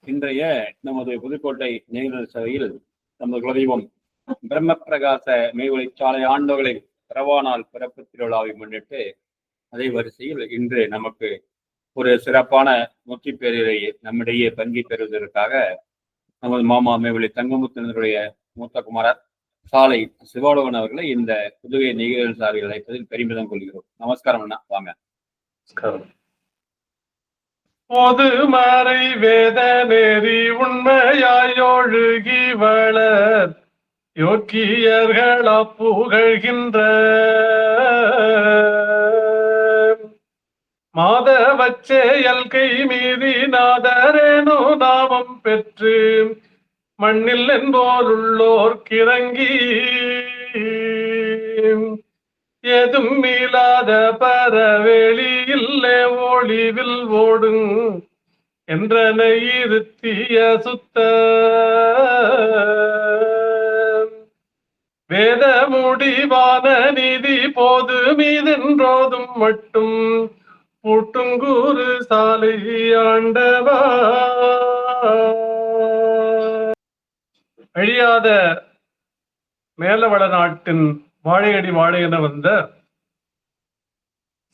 இன்றைய நமது புதுக்கோட்டை நெய்தல் சபையில் நமது குலதெய்வம் பிரம்ம பிரகாச மெய்வழிச்சாலை ஆண்டவர்களின் பிறவாநாள் பிறப்பு திருவிழாவை முன்னிட்டு அதே வரிசையில் இன்று நமக்கு ஒரு சிறப்பான முத்தி பேரிலை நம்மிடையே பங்கி பெறுவதற்காக நமது மாமா மேவழி தங்கமுத்தினுடைய மூத்த குமாரர் சாலை சிவாலோகன் அவர்களை இந்த புதுகை நெய்தல் சாலையில் அழைப்பதில் பெருமிதம் கொள்கிறோம். நமஸ்காரம் அண்ணா, வாங்க. பொதுமறை வேத நெறி உண்மையாயொழுகி வளர் யோக்கியர்களா புகழ்கின்ற மாதவச்செயல் கை மீறி நாதரேனோ நாமம் பெற்று மண்ணில் என்போருள்ளோர் கிறங்கி ஏதும் மீளாத பரவெளி இல்லே ஒளிவில் ஓடுங் என்றன இருத்திய சுத்த வேத முடிவான நீதி போது மீதென்றோதும் மட்டும் பூட்டுங்கூறு சாலை ஆண்டவா. அழியாத மேலவள நாட்டின் வாழையடி வாழை என வந்த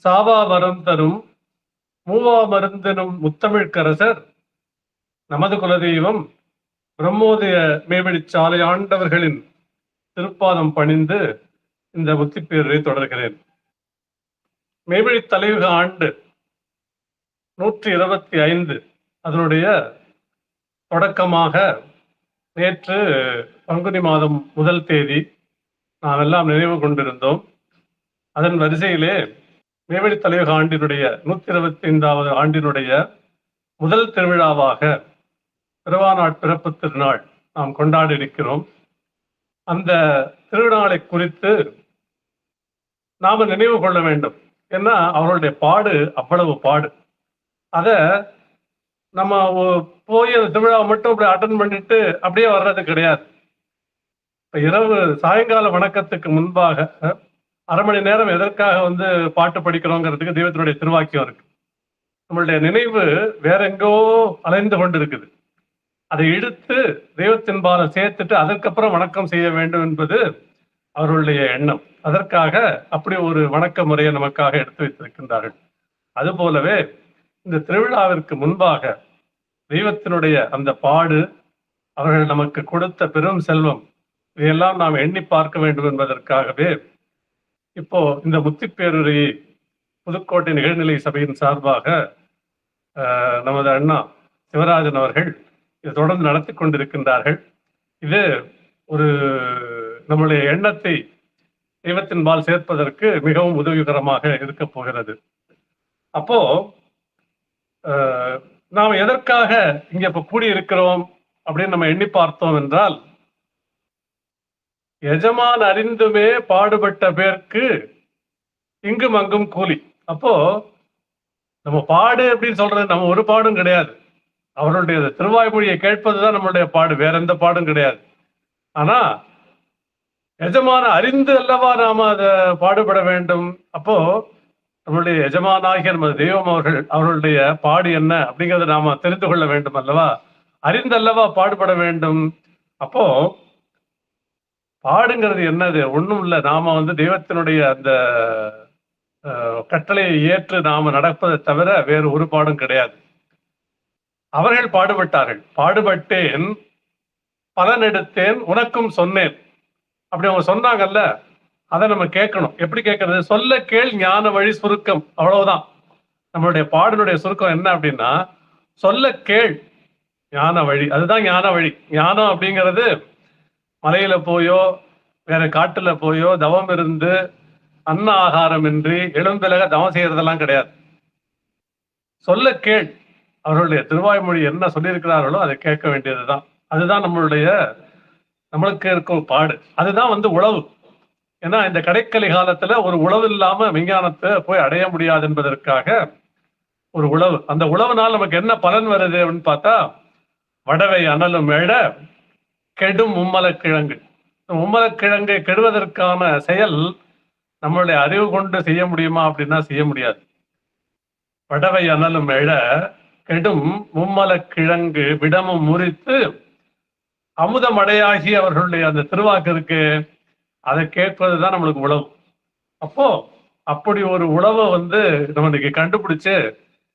சாவா மரம் தரும் மூவா மருந்தெனும் முத்தமிழ்க்கரசர் நமது குலதெய்வம் பிரம்மோதய மேவழிச்சாலை ஆண்டவர்களின் திருப்பாதம் பணிந்து இந்த முத்திப்பேரை தொடர்கிறேன். மேவழி தலையுக ஆண்டு 125 அதனுடைய தொடக்கமாக நேற்று பங்குனி மாதம் 1 தேதி நாம் எல்லாம் நினைவு கொண்டிருந்தோம். அதன் வரிசையிலே மேவழி தலையுக ஆண்டினுடைய 125வது ஆண்டினுடைய முதல் திருவிழாவாக பிறவாநாள் பிறப்பு திருநாள் நாம் கொண்டாடி இருக்கிறோம். அந்த திருநாளை குறித்து நாம நினைவு கொள்ள வேண்டும். ஏன்னா அவர்களுடைய பாடு அவ்வளவு பாடு. அத நம்ம போய் அந்த திருவிழாவை மட்டும் அப்படி அட்டன் பண்ணிட்டு அப்படியே வர்றது கிடையாது. இரவு சாயங்கால வணக்கத்துக்கு முன்பாக 1/2 மணி நேரம் எதற்காக பாட்டு படிக்கிறோங்கிறதுக்கு தெய்வத்தினுடைய திருவாக்கியம் இருக்கு. நம்மளுடைய நினைவு வேற எங்கோ அலைந்து கொண்டு இருக்குது. அதை இழுத்து தெய்வத்தின் பால சேர்த்துட்டு அதற்கப்புறம் வணக்கம் செய்ய வேண்டும் என்பது அவர்களுடைய எண்ணம். அதற்காக அப்படி ஒரு வணக்க முறையை நமக்காக எடுத்து வைத்திருக்கின்றார்கள். அதுபோலவே இந்த திருவிழாவிற்கு முன்பாக தெய்வத்தினுடைய அந்த பாடு, அவர்கள் நமக்கு கொடுத்த பெரும் செல்வம், இதையெல்லாம் நாம் எண்ணி பார்க்க வேண்டும் என்பதற்காகவே இப்போ இந்த முத்திப்பேருரையை புதுக்கோட்டை நிகழ்நிலை சபையின் சார்பாக நமது அண்ணா சிவராஜன் அவர்கள் இதை தொடர்ந்து நடத்தி கொண்டிருக்கின்றார்கள். இது ஒரு நம்முடைய எண்ணத்தை தெய்வத்தின் பால் சேர்ப்பதற்கு மிகவும் உதவிகரமாக இருக்க போகிறது. அப்போ நாம் எதற்காக இங்க இப்ப கூடியிருக்கிறோம் அப்படின்னு நம்ம எண்ணி பார்த்தோம் என்றால், எஜமான் அறிந்துமே பாடுபட்ட பேருக்கு இங்கும் அங்கும் கூலி. அப்போ நம்ம பாடு அப்படின்னு சொல்றது நம்ம ஒரு பாடும் கிடையாது. அவருடைய திருவாய்மொழியை கேட்பதுதான் நம்மளுடைய பாடு, வேற எந்த பாடும் கிடையாது. ஆனா எஜமான அறிந்து அல்லவா நாம அதை பாடுபட வேண்டும். அப்போ நம்மளுடைய எஜமானாகிய நமது தெய்வம் அவர்களுடைய பாடு என்ன அப்படிங்கிறத நாம தெரிந்து கொள்ள வேண்டும் அல்லவா, அறிந்தல்லவா பாடுபட வேண்டும். அப்போ பாடுங்கிறது என்னது? ஒண்ணும் இல்லை. நாம தெய்வத்தினுடைய அந்த கட்டளையை ஏற்று நாம நடப்பதை தவிர வேறு ஒரு பாடும் கிடையாது. அவர்கள் பாடுபட்டார்கள். பாடுபட்டேன் பலன் எடுத்தேன் உனக்கும் சொன்னேன் அப்படி அவங்க சொன்னாங்கல்ல, அதை நம்ம கேட்கணும். எப்படி கேட்கறது? சொல்ல கேள் ஞான வழி சுருக்கம், அவ்வளவுதான். நம்மளுடைய பாடனுடைய சுருக்கம் என்ன அப்படின்னா, சொல்ல கேள் ஞான வழி, அதுதான் ஞான வழி. ஞானம் அப்படிங்கிறது மலையில போயோ வேற காட்டுல போயோ தவம் இருந்து அன்ன ஆகாரம் இன்றி எழும்பிலக தவம் செய்யறதெல்லாம் கிடையாது. சொல்ல கேள், அவர்களுடைய திருவாய்மொழி என்ன சொல்லியிருக்கிறார்களோ அதை கேட்க வேண்டியதுதான். அதுதான் நம்மளுக்கு இருக்கும் பாடு. அதுதான் உழவு. ஏன்னா இந்த கடைக்கலி காலத்துல ஒரு உழவு இல்லாம விஞ்ஞானத்தை போய் அடைய முடியாது என்பதற்காக ஒரு உழவு. அந்த உழவுனால் நமக்கு என்ன பலன் வருது அப்படின்னு பார்த்தா, வடவை அனலும் எழ கெடும் மும்மலக்கிழங்கு. மும்மலக்கிழங்கை கெடுவதற்கான செயல் நம்மளுடைய அறிவு கொண்டு செய்ய முடியுமா அப்படின்னா செய்ய முடியாது. வடவை அனலும் எழ கெடும் மும்மல கிழங்கு விடமும் முறித்து அமுதமடையாகி அவர்களுடைய அந்த திருவாக்கு இருக்கு, அதை கேட்பதுதான் நம்மளுக்கு உழவு. அப்போ அப்படி ஒரு உழவை நம்ம இன்னைக்கு கண்டுபிடிச்சு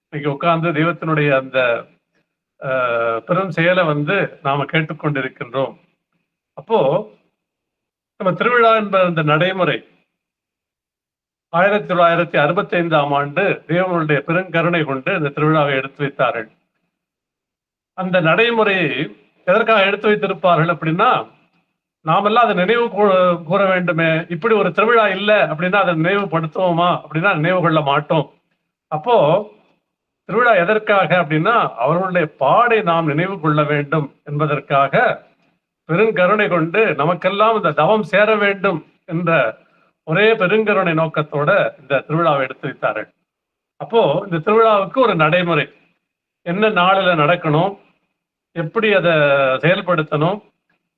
இன்னைக்கு உட்கார்ந்து தெய்வத்தினுடைய அந்த பெரும் செயலை நாம கேட்டுக்கொண்டிருக்கின்றோம். அப்போ நம்ம திருவிழா என்ற அந்த நடைமுறை 1965ஆம் ஆண்டு தேவனுடைய பெருங்கருணை கொண்டு இந்த திருவிழாவை எடுத்து வைத்தார்கள். அந்த நடைமுறையை எதற்காக எடுத்து வைத்திருப்பார்கள் அப்படின்னா, நாமெல்லாம் அதை நினைவு கூற வேண்டுமே. இப்படி ஒரு திருவிழா இல்லை அப்படின்னா அதை நினைவுபடுத்துவோமா அப்படின்னா நினைவு கொள்ள மாட்டோம். அப்போ திருவிழா எதற்காக அப்படின்னா அவர்களுடைய பாடை நாம் நினைவு கொள்ள வேண்டும் என்பதற்காக பெருங்கருணை கொண்டு நமக்கெல்லாம் இந்த தவம் சேர வேண்டும் என்ற ஒரே பெருங்கருணை நோக்கத்தோட இந்த திருவிழாவை எடுத்து வைத்தார்கள். அப்போ இந்த திருவிழாவுக்கு ஒரு நடைமுறை, என்ன நாளில் நடக்கணும், எப்படி அதை செயல்படுத்தணும்,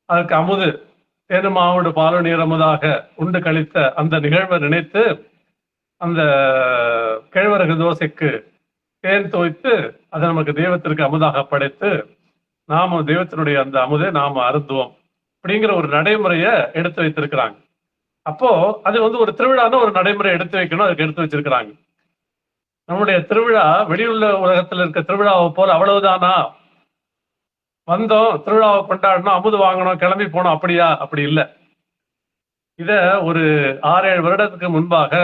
அதுக்கு அமுது தேனு மாவோடு பாலு நீர் அமுதாக உண்டு கழித்த அந்த நிகழ்வை நினைத்து அந்த கேழ்வரகு தோசைக்கு தேன் தோய்த்து அதை நமக்கு தெய்வத்திற்கு அமுதாக படைத்து நாம தெய்வத்தினுடைய அந்த அமுதை நாம அருந்துவோம் அப்படிங்கிற ஒரு நடைமுறையை எடுத்து வைத்திருக்கிறாங்க. அப்போ அது ஒரு திருவிழான்னு ஒரு நடைமுறை எடுத்து வைக்கணும், அதுக்கு எடுத்து வச்சிருக்கிறாங்க. நம்முடைய திருவிழா வெளியுள்ள உலகத்தில் இருக்க திருவிழாவை போல அவ்வளவுதானா, வந்தோம் திருவிழாவை கொண்டாடணும் அமுது வாங்கணும் கிளம்பி போனோம் அப்படியா? அப்படி இல்லை. இத ஒரு 6-7 வருடத்துக்கு முன்பாக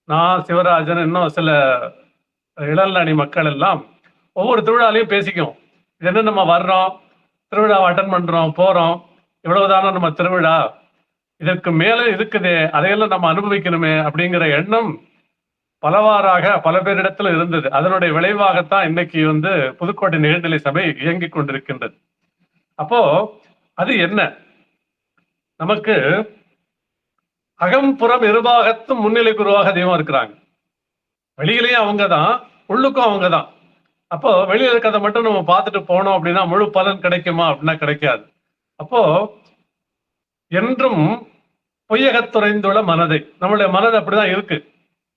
நான், சிவராஜன், இன்னும் சில இளநீ மக்கள் எல்லாம் ஒவ்வொரு திருவிழாலையும் பேசிக்கும். இது என்ன, நம்ம வர்றோம் திருவிழாவை அட்டன் பண்றோம் போறோம், இவ்வளவுதானோ நம்ம திருவிழா, இதற்கு மேல இருக்குதே அதையெல்லாம் நம்ம அனுபவிக்கணுமே அப்படிங்கிற எண்ணம் பலவாறாக பல பேரிடத்துல இருந்தது. அதனுடைய விளைவாகத்தான் இன்னைக்கு புதுக்கோட்டை நிகழ்நிலை சபை இயங்கிக் கொண்டிருக்கின்றது. அப்போ அது என்ன, நமக்கு அகம்புறம் இருபாகத்தும் முன்னிலை குருவாக தெய்வம் இருக்கிறாங்க. வெளியிலையும் அவங்கதான், உள்ளுக்கும் அவங்கதான். அப்போ வெளியில இருக்கிறத மட்டும் நம்ம பார்த்துட்டு போனோம் அப்படின்னா முழு பலன் கிடைக்குமா அப்படின்னா கிடைக்காது. அப்போ என்றும் பொய்யகத்துறைந்துள்ள மனதை, நம்மளுடைய மனது அப்படிதான் இருக்கு,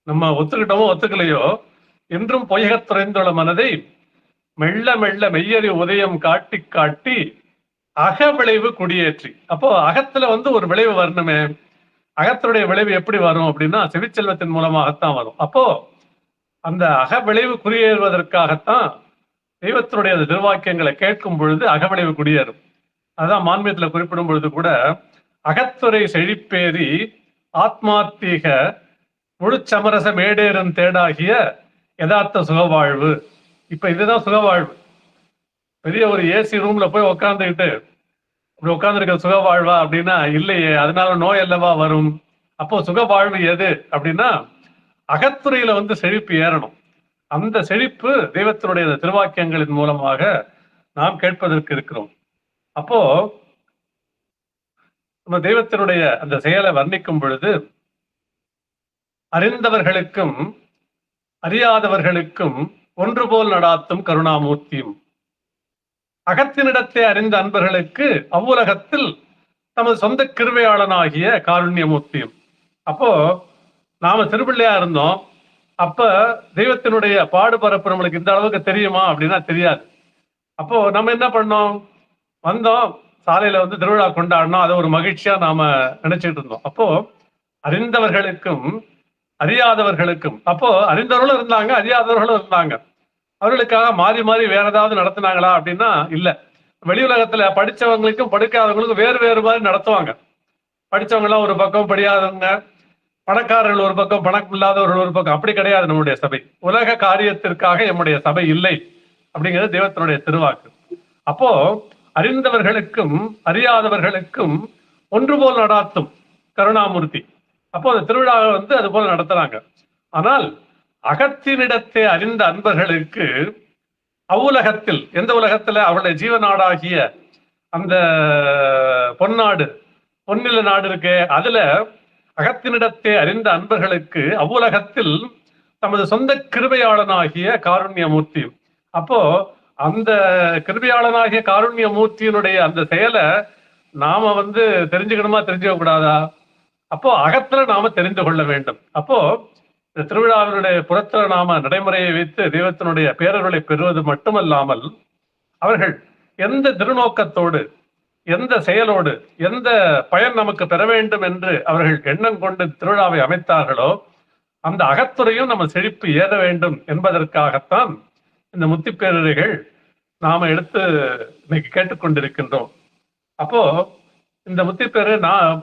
நம்ம ஒத்துக்கிட்டோமோ ஒத்துக்கலையோ என்றும் பொய்யகத்துறைந்துள்ள மனதை மெல்ல மெல்ல மெய்யறி உதயம் காட்டி காட்டி அகவிளைவு குடியேற்றி. அப்போ அகத்துல ஒரு விளைவு வரணுமே, அகத்துடைய விளைவு எப்படி வரும் அப்படின்னா செவிச்செல்வத்தின் மூலமாகத்தான் வரும். அப்போ அந்த அகவிளைவு குடியேறுவதற்காகத்தான் தெய்வத்தினுடைய அந்த திருவாக்கியங்களை கேட்கும் பொழுது அகவிளைவு குடியேறும். அதான் மான்மியத்துல குறிப்பிடும் பொழுது கூட அகத்துறை செழிப்பேறி ஆத்மார்த்தீக முழு சமரச மேடேறும் தேடாகிய யதார்த்த சுகவாழ்வு. இப்ப இதுதான் சுகவாழ்வு. பெரிய ஒரு ஏசி ரூம்ல போய் உக்காந்துக்கிட்டு இப்படி உட்காந்துருக்க சுகவாழ்வா அப்படின்னா இல்லையே, அதனால நோய் அல்லவா வரும். அப்போ சுகவாழ்வு எது அப்படின்னா அகத்துறையில செழிப்பு ஏறணும். அந்த செழிப்பு தெய்வத்தினுடைய திருவாக்கியங்களின் மூலமாக நாம் கேட்பதற்கு இருக்கிறோம். அப்போ நம்ம தெய்வத்தினுடைய அந்த செயலை வர்ணிக்கும் பொழுது அறிந்தவர்களுக்கும் அறியாதவர்களுக்கும் ஒன்று போல் நடாத்தும் கருணாமூர்த்தியும், அகத்தினிடத்தை அறிந்த அன்பர்களுக்கு அவ்வுலகத்தில் தமது சொந்த கிருபையாளனாகிய காருண்யமூர்த்தியும். அப்போ நாம திருப்பிள்ளையா இருந்தோம், அப்ப தெய்வத்தினுடைய பாடுபரப்பு நம்மளுக்கு இந்த அளவுக்கு தெரியுமா அப்படின்னா தெரியாது. அப்போ நம்ம என்ன பண்ணோம், வந்தோம் சாலையில திருவிழா கொண்டாடணும், அதை ஒரு மகிழ்ச்சியா நாம நினைச்சிட்டு இருந்தோம். அப்போ அறிந்தவர்களுக்கும் அறியாதவர்களுக்கும், அப்போ அறிந்தவர்களும் இருந்தாங்க அறியாதவர்களும் இருந்தாங்க. அவர்களுக்காக மாறி மாறி வேற ஏதாவது நடத்தினாங்களா அப்படின்னா இல்ல. வெளி உலகத்துல படிச்சவங்களுக்கும் படிக்காதவங்களுக்கும் வேறு வேறு மாதிரி நடத்துவாங்க. படிச்சவங்க எல்லாம் ஒரு பக்கம், படியாதவங்க, பணக்காரர்கள் ஒரு பக்கம், பணம் இல்லாதவர்கள் ஒரு பக்கம். அப்படி கிடையாது நம்முடைய சபை. உலக காரியத்திற்காக நம்முடைய சபை இல்லை அப்படிங்கிறது தெய்வத்தினுடைய திருவாக்கு. அப்போ அறிந்தவர்களுக்கும் அறியாதவர்களுக்கும் ஒன்று போல் நடாத்தும் கருணாமூர்த்தி. அப்போ அந்த திருவிழாவை அது போல நடத்துறாங்க. ஆனால் அகத்தினிடத்தை அறிந்த அன்பர்களுக்கு அவ்வுலகத்தில், எந்த உலகத்துல அவருடைய ஜீவநாடாகிய அந்த பொன்னாடு பொன்னில நாடு இருக்கு, அதுல அகத்தினிடத்தை அறிந்த அன்பர்களுக்கு அவ்வுலகத்தில் தமது சொந்த கிருபையாளனாகிய காருண்யமூர்த்தி. அப்போ அந்த கிருபையாளனாகிய காருண்யமூர்த்தியினுடைய அந்த செயலை நாம தெரிஞ்சுக்கணுமா தெரிஞ்சுக்க கூடாதா? அப்போ அகத்துல நாம தெரிந்து கொள்ள வேண்டும். அப்போ இந்த திருவிழாவினுடைய புறத்தில நாம நடைமுறையை வைத்து தெய்வத்தினுடைய பேரருளை பெறுவது மட்டுமல்லாமல் அவர்கள் எந்த திருநோக்கத்தோடு, எந்த செயலோடு, எந்த பயன் நமக்கு பெற வேண்டும் என்று அவர்கள் எண்ணம் கொண்டு திருவிழாவை அமைத்தார்களோ அந்த அகத்துறையும் நம்ம செழிப்பு ஏற வேண்டும் என்பதற்காகத்தான் இந்த முத்திப்பேரறைகள் நாம எடுத்து இன்னைக்கு கேட்டுக்கொண்டிருக்கின்றோம். அப்போ இந்த முத்திப்பேரு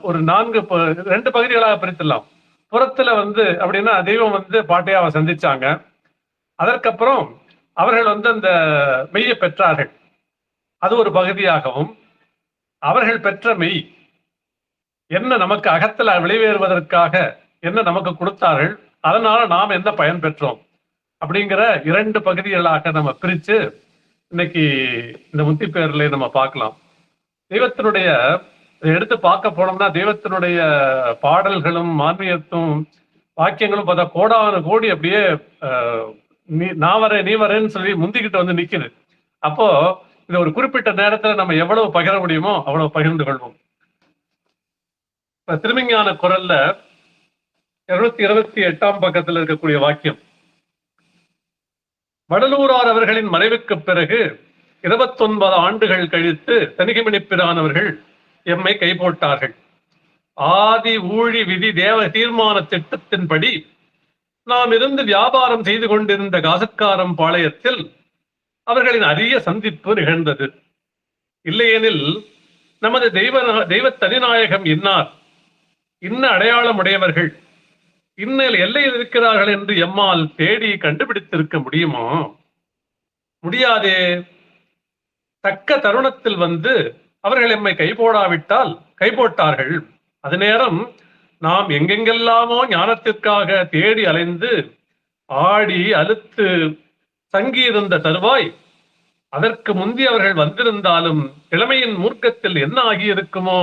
ஒரு 2 பகுதிகளாக பிரித்துலாம். புறத்துல அப்படின்னா தெய்வம் பாட்டையாவை சந்திச்சாங்க. அதற்கப்புறம் அவர்கள் அந்த மெய்யை பெற்றார்கள். அது ஒரு பகுதியாகவும், அவர்கள் பெற்ற மெய் என்ன நமக்கு அகத்துல விளைவேறுவதற்காக என்ன நமக்கு கொடுத்தார்கள், அதனால நாம் என்ன பயன் பெற்றோம் அப்படிங்கிற 2 பகுதிகளாக நம்ம பிரிச்சு இன்னைக்கு இந்த முத்திப்பேரலை நம்ம பார்க்கலாம். தெய்வத்தினுடைய எடுத்து பார்க்க போனோம்னா தெய்வத்தினுடைய பாடல்களும் மான்மியத்தும் வாக்கியங்களும் பார்த்தா கோடான கோடி அப்படியே நான் வரேன் நீ வரேன்னு சொல்லி முந்திக்கிட்டு நிக்குது. அப்போ இந்த ஒரு குறிப்பிட்ட நேரத்துல நம்ம எவ்வளவு பகிர முடியுமோ அவ்வளவு பகிர்ந்து கொள்வோம். இப்ப திருமஞான குரல்ல 228ஆம் பக்கத்தில் இருக்கக்கூடிய வாக்கியம், வடலூரார் அவர்களின் மறைவுக்கு பிறகு 29 ஆண்டுகள் கழித்து தனிகைமணிப்பிரானவர்கள் எம்மை கைப்போட்டார்கள். ஆதி ஊழி விதி தேவ தீர்மான திட்டத்தின்படி நாம் இருந்து வியாபாரம் செய்து கொண்டிருந்த காசக்காரம் பாளையத்தில் அவர்களின் அரிய சந்திப்பு நிகழ்ந்தது. இல்லையெனில் நமது தெய்வ தனிநாயகம் இன்னார், இன்ன அடையாளம் உடையவர்கள், இன்னல் எல்லையில் இருக்கிறார்கள் என்று எம்மால் தேடி கண்டுபிடித்திருக்க முடியுமோ? முடியாதே. தக்க தருணத்தில் அவர்கள் எம்மை கைப்போட்டார்கள். அது நேரம் நாம் எங்கெங்கெல்லாமோ ஞானத்திற்காக தேடி அலைந்து ஆடி அலுத்து தங்கியிருந்த தருவாய், அதற்கு முந்தி அவர்கள் வந்திருந்தாலும் இளமையின் மூர்க்கத்தில் என்ன ஆகியிருக்குமோ?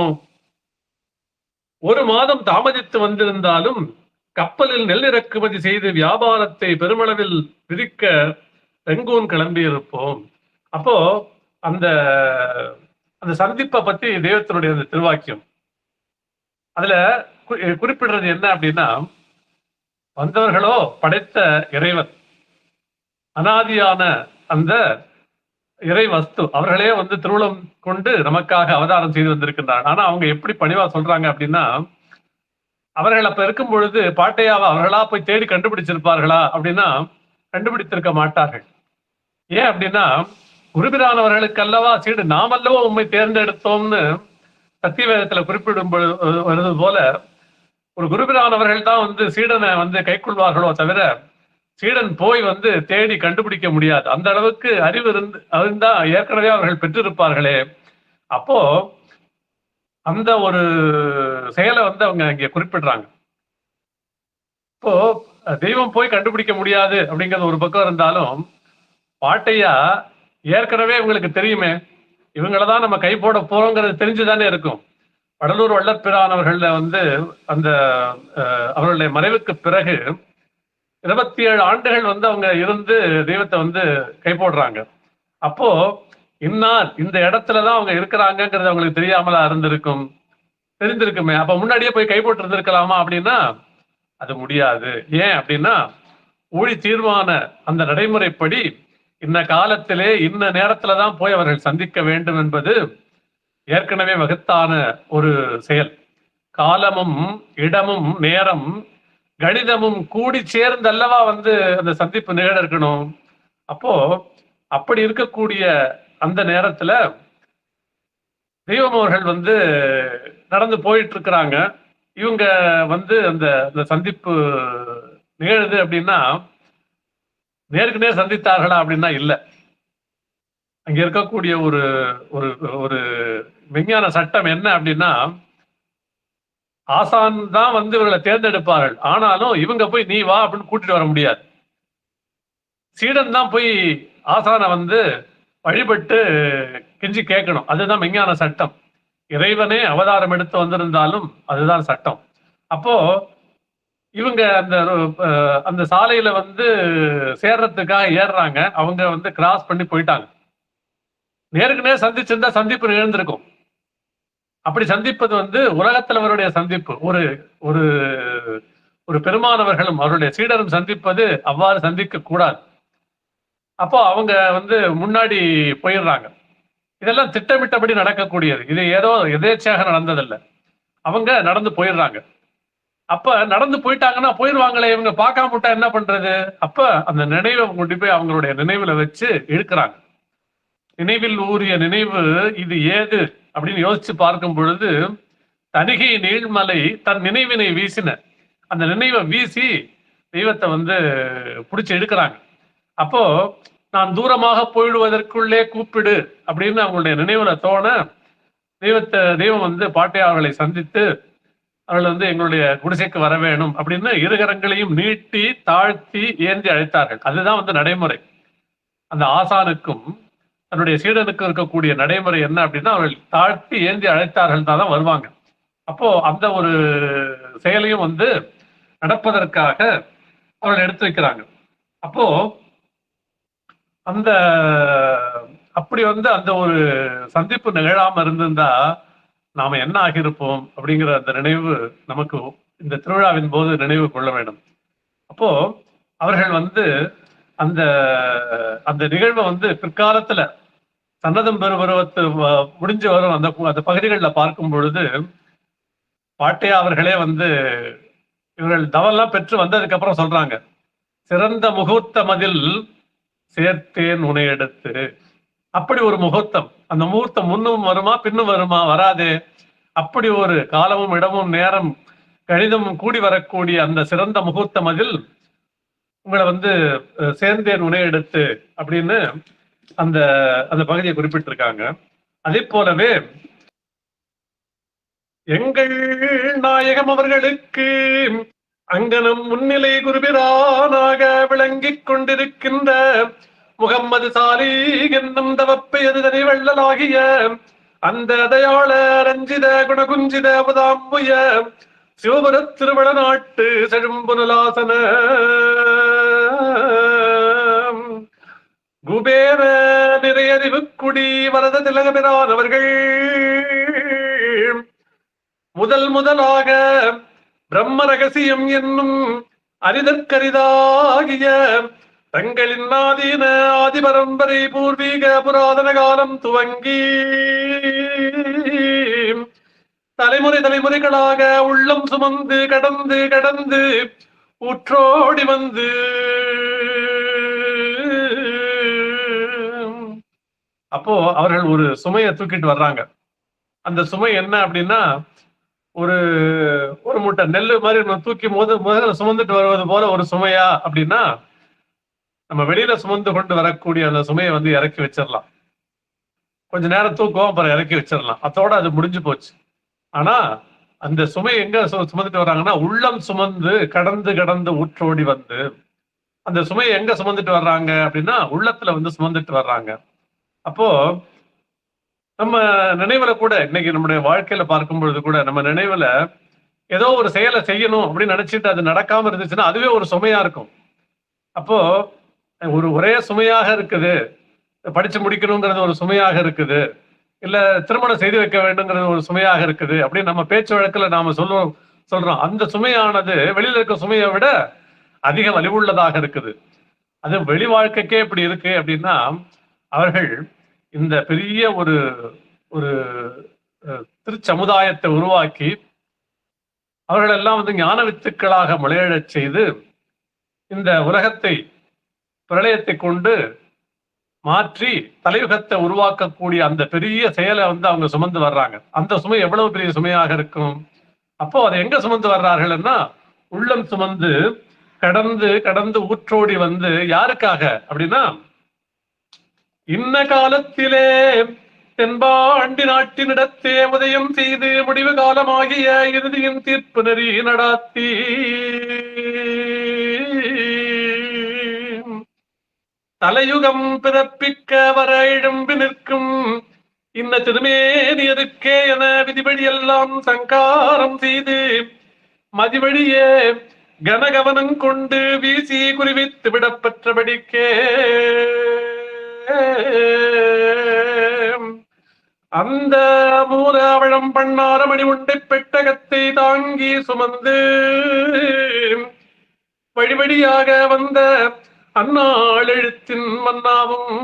1 மாதம் தாமதித்து வந்திருந்தாலும் கப்பலில் நெல் இறக்குமதி செய்து வியாபாரத்தை பெருமளவில் விரிக்க ரெங்கூன் கிளம்பியிருப்போம். அப்போ அந்த அந்த சந்திப்பை பத்தி தெய்வத்தினுடைய அந்த திருவாக்கியம் அதுல குறிப்பிடுறது என்ன அப்படின்னா, வந்தவர்களோ படைத்த இறைவன், அனாதியான அந்த இறை வஸ்து, அவர்களே திருவுளம் கொண்டு நமக்காக அவதாரம் செய்து வந்திருக்கின்றார். ஆனா அவங்க எப்படி பணிவா சொல்றாங்க அப்படின்னா, அவர்கள் அப்ப இருக்கும் பொழுது பாட்டையாவை அவர்களா போய் தேடி கண்டுபிடிச்சிருப்பார்களா அப்படின்னா கண்டுபிடித்திருக்க மாட்டார்கள். ஏன் அப்படின்னா, குருபிரானவர்களுக்கு அல்லவா சீடு, நாம் அல்லவோ உண்மை தேர்ந்தெடுத்தோம்னு சத்தியவேதத்துல குறிப்பிடும் வருது போல, ஒரு குருபிரானவர்கள் தான் சீடனை கைக்கொள்வார்களோ தவிர சீடன் போய் தேடி கண்டுபிடிக்க முடியாது. அந்த அளவுக்கு அறிவு இருந்தா ஏற்கனவே அவர்கள் பெற்றிருப்பார்களே. அப்போ அந்த ஒரு செயலை அவங்க இங்க குறிப்பிடுறாங்க. இப்போ தெய்வம் போய் கண்டுபிடிக்க முடியாது அப்படிங்கிறது ஒரு பக்கம் இருந்தாலும், பாட்டையா ஏற்கனவே இவங்களுக்கு தெரியுமே, இவங்களதான் நம்ம கை போட போறோங்கிறது தெரிஞ்சுதானே இருக்கும். வடலூர் வள்ளற்பிரானவர்கள அந்த அவர்களுடைய மறைவுக்கு பிறகு 27 ஆண்டுகள் அவங்க இருந்து தெய்வத்தை கை போடுறாங்க. அப்போ இன்னார் இந்த இடத்துலதான் அவங்க இருக்கிறாங்கிறது அவங்களுக்கு தெரியாமலா தெரிந்திருக்குமே. அப்ப முன்னாடியே போய் கை போட்டு இருந்திருக்கலாமா அப்படின்னா அது முடியாது. ஏன் அப்படின்னா, ஊழி தீர்மான அந்த நடைமுறைப்படி இந்த காலத்திலே இந்த நேரத்துலதான் போய் அவர்கள் சந்திக்க வேண்டும் என்பது ஏற்கனவே வகுத்தான ஒரு செயல். காலமும் இடமும் நேரம் கணிதமும் கூடி சேர்ந்து அல்லவா அந்த சந்திப்பு நிகழ இருக்கணும். அப்போ அப்படி இருக்கக்கூடிய அந்த நேரத்துல தெய்வம் அவர்கள் நடந்து போயிட்டு இருக்கிறாங்க. இவங்க அந்த சந்திப்பு நிகழுது அப்படின்னா நேருக்கு நேர் சந்தித்தார்களா அப்படின்னா இல்ல. அங்க இருக்கக்கூடிய ஒரு ஒரு ஒரு விஞ்ஞான சட்டம் என்ன அப்படின்னா, ஆசான் தான் இவர்களை தேர்ந்தெடுப்பார்கள். ஆனாலும் இவங்க போய் நீ வா அப்படின்னு கூட்டிட்டு வர முடியாது. சீடன் தான் போய் ஆசான வழிபட்டு கெஞ்சி கேட்கணும். அதுதான் விஞ்ஞான சட்டம். இறைவனே அவதாரம் எடுத்து வந்திருந்தாலும் அதுதான் சட்டம். அப்போ இவங்க அந்த சாலையில சேர்றதுக்காக ஏறுறாங்க. அவங்க கிராஸ் பண்ணி போயிட்டாங்க. நேருக்கு நேர் சந்திச்சிருந்தா சந்திப்பு நிகழ்ந்திருக்கும். அப்படி சந்திப்பது உலகத்தில் அவருடைய சந்திப்பு. ஒரு ஒரு ஒரு பெருமானவர்களும் அவருடைய சீடரும் சந்திப்பது அவ்வாறு சந்திக்க கூடாது. அப்போ அவங்க முன்னாடி போயிடுறாங்க. இதெல்லாம் திட்டமிட்டபடி நடக்கக்கூடியது. இது ஏதோ எதேச்சையாக நடந்ததில்லை. அவங்க நடந்து போயிடுறாங்க. அப்ப நடந்து போயிட்டாங்கன்னா போயிடுவாங்களே, இவங்க பார்க்காம விட்டா என்ன பண்றது? அப்ப அந்த நினைவை கொண்டு போய் அவங்களுடைய நினைவுல வச்சு இழுக்கிறாங்க. நினைவில் ஊறிய நினைவு இது ஏது அப்படின்னு யோசிச்சு பார்க்கும் பொழுது, தணிகை நீழ்மலை தன் நினைவினை வீசின. அந்த நினைவை வீசி தெய்வத்தை பிடிச்சி எடுக்கிறாங்க. அப்போ நான் தூரமாக போயிடுவதற்குள்ளே கூப்பிடு அப்படின்னு அவங்களுடைய நினைவுல தோண, தெய்வம் பாட்டையார்களை சந்தித்து அவர்கள் எங்களுடைய குடிசைக்கு வர வேணும் அப்படின்னு இருகரங்களையும் நீட்டி தாழ்த்தி ஏந்தி அழைத்தார்கள். அதுதான் நடைமுறை. அந்த ஆசானுக்கும் தன்னுடைய சீடனுக்கும் இருக்கக்கூடிய நடைமுறை என்ன அப்படின்னா, அவர்கள் தாழ்த்தி ஏந்தி அழைத்தார்கள் தான் வருவாங்க. அப்போ அந்த ஒரு செயலையும் நடப்பதற்காக அவர்கள் எடுத்து வைக்கிறாங்க. அப்போ அந்த அப்படி அந்த ஒரு சந்திப்பு நிகழாம இருந்திருந்தா நாம என்ன ஆகியிருப்போம் அப்படிங்கிற அந்த நினைவு நமக்கு இந்த திருவிழாவின் போது நினைவு கொள்ள வேண்டும். அப்போ அவர்கள் அந்த அந்த நிகழ்வை பிற்காலத்துல சன்னதம் பெருபருவத்து முடிஞ்சு வரும் அந்த பகுதிகளில் பார்க்கும் பொழுது பாட்டையா அவர்களே இவர்கள் தவெல்லாம் பெற்று வந்ததுக்கு அப்புறம் சொல்றாங்க, சிறந்த முகூர்த்த மதில் சேர்த்தேன் உனை எடுத்து. அப்படி ஒரு முகூர்த்தம், அந்த முகூர்த்தம் முன்னும் வருமா பின்னும் வருமா? வராதே. அப்படி ஒரு காலமும் இடமும் நேரம் கணிதமும் கூடி வரக்கூடிய அந்த சிறந்த முகூர்த்தம் அதில் உங்களை சேர்ந்தேன் உனை எடுத்து அப்படின்னு அந்த அந்த பகுதியை குறிப்பிட்டிருக்காங்க. அதே போலவே எங்கள் நாயகம் அவர்களுக்கு அங்கனம் முன்னிலை குருபிரானாக விளங்கிக் கொண்டிருக்கின்ற முகம்மது சாலி என்னும் தவப்பெயரு தனி வெள்ளலாகிய அந்த தயாள ரஞ்சித குணகுஞ்சித புதாம்புய சிவபுர திருவள நாட்டு செழும்புனலாசன குபேர நிறையறிவு குடி வரத திலகபிரான் அவர்கள் முதலாக பிரம்ம ரகசியம் என்னும் அரிதற்கரிதாகிய தங்களின் ஆதீன ஆதிபரம்பரை பூர்வீக புராதன காலம் துவங்கி தலைமுறைகளாக உள்ளம் சுமந்து கடந்து ஊற்றோடி அப்போ அவர்கள் ஒரு சுமையை தூக்கிட்டு வர்றாங்க. அந்த சுமை என்ன அப்படின்னா, ஒரு ஒரு மூட்டை நெல்லு மாதிரி தூக்கி முதல்ல சுமந்துட்டு வருவது போல ஒரு சுமையா அப்படின்னா, நம்ம வெளியில சுமந்து கொண்டு வரக்கூடிய அந்த சுமையை இறக்கி வச்சிடலாம். கொஞ்ச நேரம் தூக்கம், அப்புறம் இறக்கி வச்சிடலாம், அதோட அது முடிஞ்சு போச்சு. ஆனா அந்த சுமை எங்க சுமந்துட்டு வர்றாங்கன்னா, உள்ளம் சுமந்து கடந்து ஊற்றோடி அந்த சுமையை எங்க சுமந்துட்டு வர்றாங்க அப்படின்னா, உள்ளத்துல சுமந்துட்டு வர்றாங்க. அப்போ நம்ம நினைவுல கூட இன்னைக்கு நம்முடைய வாழ்க்கையில பார்க்கும் பொழுது கூட நம்ம நினைவுல ஏதோ ஒரு செயலை செய்யணும் அப்படின்னு நினைச்சிட்டு அது நடக்காம இருந்துச்சுன்னா அதுவே ஒரு சுமையா இருக்கும். அப்போ ஒரே சுமையாக இருக்குது, படிச்சு முடிக்கணுங்கிறது ஒரு சுமையாக இருக்குது, இல்ல திருமணம் செய்து வைக்க வேண்டும்ங்கிறது ஒரு சுமையாக இருக்குது அப்படின்னு நம்ம பேச்சு வழக்குல நாம சொல்றோம். அந்த சுமையானது வெளியில இருக்க சுமையை விட அதிக வலிவுள்ளதாக இருக்குது. அது வெளி வாழ்க்கைக்கே இப்படி இருக்கு அப்படின்னா, அவர்கள் இந்த பெரிய ஒரு ஒரு திருச்சமுதாயத்தை உருவாக்கி அவர்கள் எல்லாம் ஞான வித்துக்களாக முளையழச் செய்து இந்த உலகத்தை பிரளயத்தை கொண்டு மாற்றி தலையுகத்தை உருவாக்கக்கூடிய அந்த பெரிய செயலை அவங்க சுமந்து வர்றாங்க. அந்த சுமை எவ்வளவு பெரிய சுமையாக இருக்கும். அப்போ அதை எங்க சுமந்து வர்றார்கள்னா, உள்ளம் சுமந்து கடந்து ஊற்றோடி யாருக்காக அப்படின்னா, இன்ன காலத்திலே தென்பாண்டி நாட்டினிடத்தே உதயம் செய்து முடிவு காலமாகிய இறுதியின் தீர்ப்பு நெறி நடாத்தி தலையுகம் பிறப்பிக்க வர எழும்பி நிற்கும் இன்ன திருமேனியருக்கே என விதிபடி எல்லாம் சங்காரம் செய்து மதிவழியே கனகவனம் கொண்டு வீசி குறிவித்து விடப்பெற்றபடிக்கே அந்த மூலவழம் பண்ணாரமணி உண்டை பெட்டகத்தை தாங்கி சுமந்து வழிவழியாக வந்த அந்நாள் எழுத்தின் மன்னாவும்